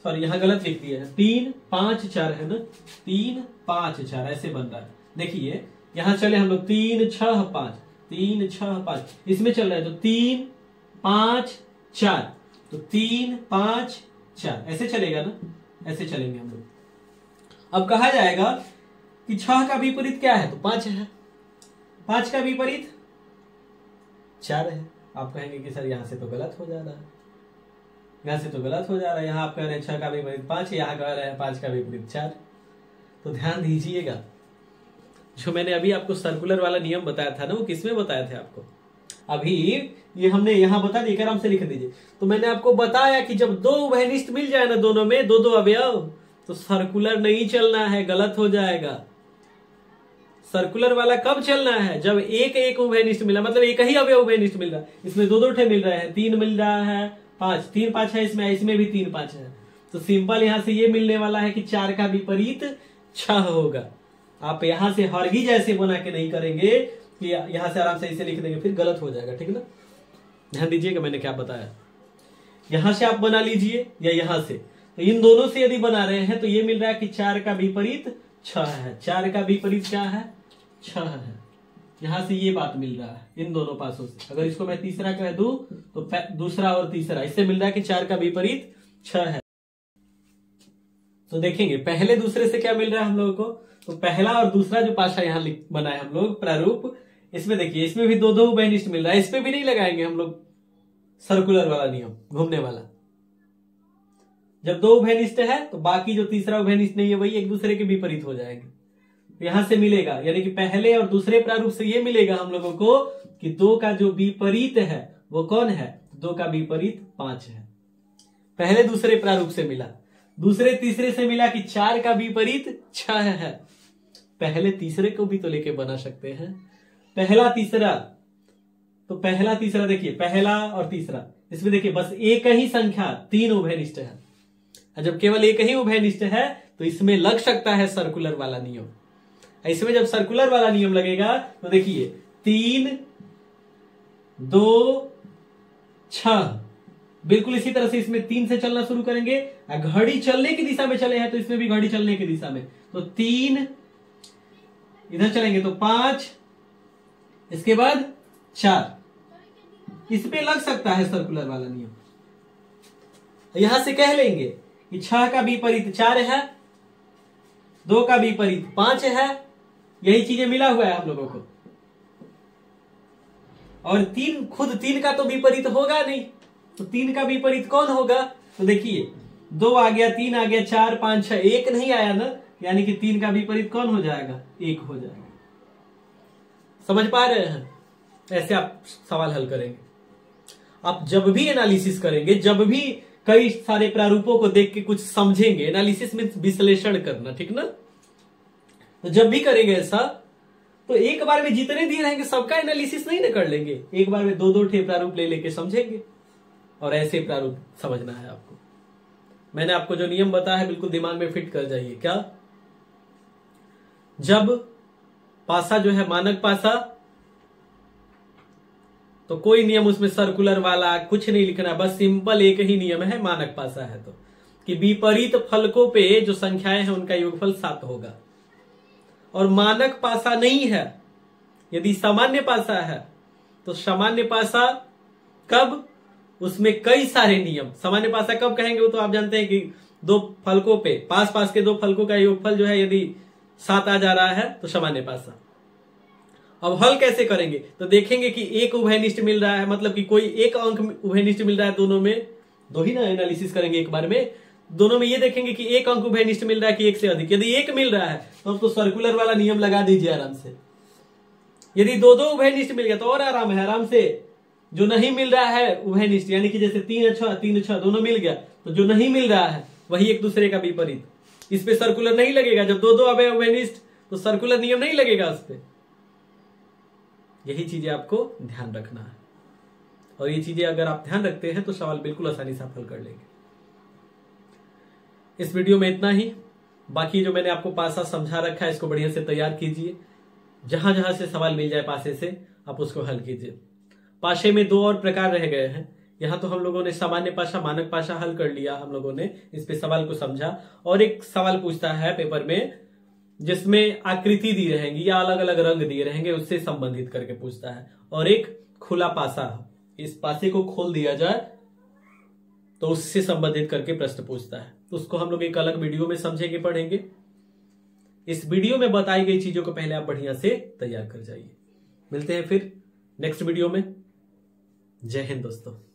[SPEAKER 1] सॉरी यहां गलत लिख दिया है, 3 5 4 है ना, 3 5 4 ऐसे बन रहा है। देखिए यहां चले हम लोग 3 6 5, 3 6 5, इसमें चल रहा है तो 3 5 4, तो 3 5 4 ऐसे चलेगा ना, ऐसे चलेंगे हम लोग। अब कहा जाएगा कि 6 का विपरीत क्या है? तो 5 है। 5 का विपरीत 4 है। आप कहेंगे कि सर यहां से तो गलत हो जा रहा है, यहां से तो गलत हो जा रहा है, यहां आप कह रहे हैं 6 का विपरीत 5, यहां कह रहे हैं 5 का विपरीत 4। तो ध्यान दीजिएगा, जो मैंने अभी आपको सर्कुलर वाला नियम बताया था ना, वो किसमें बताया था आपको? अभी ये हमने यहां बता दिया, आराम से लिख दीजिए। तो मैंने आपको बताया कि जब 2 उभयनिष्ठ मिल जाए ना, दोनों में 2 अवयव, तो सर्कुलर नहीं चलना है, गलत हो जाएगा। सर्कुलर वाला कब चलना है? जब एक उभयनिष्ठ मिला, मतलब एक ही अवयव उभयनिष्ठ मिल रहा है। इसमें 2 ठे मिल रहे हैं, 3 मिल रहा है, 5 3 5 है, इसमें भी 3 5 है। तो सिंपल यहां से ये मिलने वाला है कि 4 का विपरीत 6 होगा। आप यहां से हरगी जैसे बना के नहीं करेंगे कि यहां से आराम से इसे लिख देंगे, फिर गलत हो जाएगा, ठीक ना। ध्यान दीजिएगा मैंने क्या बताया, यहां से आप बना लीजिए या यहां से, तो इन दोनों से यदि बना रहे हैं तो ये मिल रहा है कि 4 का विपरीत 6 है। 4 का विपरीत क्या है? 6 है। यहां से ये बात मिल रहा है इन दोनों पासों से। अगर इसको मैं तीसरा कह दूं तो दूसरा और तीसरा, इससे मिल रहा है कि 4 का विपरीत 6 है। तो देखेंगे पहले दूसरे से क्या मिल रहा है हम लोगों को। तो पहला और दूसरा जो पासा यहाँ बनाए हम लोग प्रारूप, इसमें देखिए इसमें भी 2 उभयनिष्ठ मिल रहा है। इसमें भी नहीं लगाएंगे हम लोग सर्कुलर वाला नियम, घूमने वाला। जब 2 उभयनिष्ठ है तो बाकी जो तीसरा उभयनिष्ठ नहीं है वही एक दूसरे के विपरीत हो जाएंगे। यहां से मिलेगा, यानी कि पहले और दूसरे प्रारूप से ये मिलेगा हम लोगों को कि 2 का जो विपरीत है वो कौन है? 2 का विपरीत 5 है। पहले दूसरे प्रारूप से मिला। दूसरे तीसरे से मिला कि 4 का विपरीत 6 है। पहले तीसरे को भी तो लेके बना सकते हैं। पहला तीसरा, तो पहला तीसरा देखिए, पहला और तीसरा, इसमें देखिए बस एक ही संख्या 3 उभयनिष्ठ है। जब केवल एक ही उभयनिष्ठ है तो इसमें लग सकता है सर्कुलर वाला नियम। इसमें जब सर्कुलर वाला नियम लगेगा तो देखिए 3 2 6। बिल्कुल इसी तरह से इसमें 3 से चलना शुरू करेंगे। घड़ी चलने की दिशा में चले हैं तो इसमें भी घड़ी चलने की दिशा में, तो 3 इधर चलेंगे तो 5, इसके बाद 4। इस पे लग सकता है सर्कुलर वाला नियम। यहां से कह लेंगे कि 6 का विपरीत 4 है, 2 का विपरीत 5 है। यही चीजें मिला हुआ है हम लोगों को। और 3 खुद 3 का तो विपरीत होगा नहीं, तो 3 का विपरीत कौन होगा? तो देखिए 2 आ गया, 3 आ गया, 4 5 6, 1 नहीं आया ना, यानी कि 3 का विपरीत कौन हो जाएगा? 1 हो जाएगा। समझ पा रहे हैं? ऐसे आप सवाल हल करेंगे। आप जब भी एनालिसिस करेंगे, जब भी कई सारे प्रारूपों को देख के कुछ समझेंगे, एनालिसिस में विश्लेषण करना, ठीक ना? तो जब भी करेंगे ऐसा, तो एक बार में जितने दिए रहेंगे सबका एनालिसिस नहीं ना कर लेंगे, एक बार में 2-2 ठे प्रारूप ले लेके समझेंगे, और ऐसे प्रारूप समझना है आपको। मैंने आपको जो नियम बताया है बिल्कुल दिमाग में फिट कर जाइए। क्या? जब पासा जो है मानक पासा, तो कोई नियम उसमें सर्कुलर वाला कुछ नहीं लिखना, बस सिंपल एक ही नियम है मानक पासा है तो, कि विपरीत फलकों पे जो संख्याएं हैं उनका योगफल 7 होगा। और मानक पासा नहीं है, यदि सामान्य पासा है, तो सामान्य पासा कब? उसमें कई सारे नियम। सामान्य पासा कब कहेंगे वो तो आप जानते हैं कि 2 फलकों पे, पास पास के 2 फलकों का योगफल जो है यदि 7 आ जा रहा है तो सामान्य पासा। अब हल कैसे करेंगे? तो देखेंगे कि एक उभयनिष्ठ मिल रहा है, मतलब कि कोई एक अंक उभयनिष्ठ मिल रहा है दोनों में, 2 ही ना एनालिसिस करेंगे एक बार में। दोनों में ये देखेंगे कि एक अंक उभयनिष्ठ मिल रहा है कि एक से अधिक। यदि एक मिल रहा है तो अब तो सर्कुलर वाला नियम लगा दीजिए आराम से। यदि 2-2 उभयनिष्ठ मिल गया तो और आराम है, आराम से। जो नहीं मिल रहा है उभयनिष्ठ, यानी कि जैसे 3-6 दोनों मिल गया, तो जो नहीं मिल रहा है वही एक दूसरे का विपरीत, इस पे सर्कुलर नहीं लगेगा। जब 2-2 अवयव उभयनिष्ठ तो सर्कुलर नियम नहीं लगेगा उस पे। यही चीजें आपको ध्यान रखना है, और ये चीजें अगर आप ध्यान रखते हैं तो सवाल बिल्कुल आसानी से हल कर लेंगे। इस वीडियो में इतना ही। बाकी जो मैंने आपको पासा समझा रखा है इसको बढ़िया से तैयार कीजिए। जहां जहां से सवाल मिल जाए पासे से आप उसको हल कीजिए। पासे में 2 और प्रकार रह गए हैं। यहां तो हम लोगों ने सामान्य पासा, मानक पासा हल कर लिया, हम लोगों ने इस पे सवाल को समझा। और एक सवाल पूछता है पेपर में जिसमें आकृति दी रहेंगी या अलग अलग रंग दिए रहेंगे, उससे संबंधित करके पूछता है। और एक खुला पासा, इस पासे को खोल दिया जाए तो उससे संबंधित करके प्रश्न पूछता है। तो उसको हम लोग एक अलग वीडियो में समझेंगे, पढ़ेंगे। इस वीडियो में बताई गई चीजों को पहले आप बढ़िया से तैयार कर जाइए। मिलते हैं फिर नेक्स्ट वीडियो में। जय हिंद दोस्तों।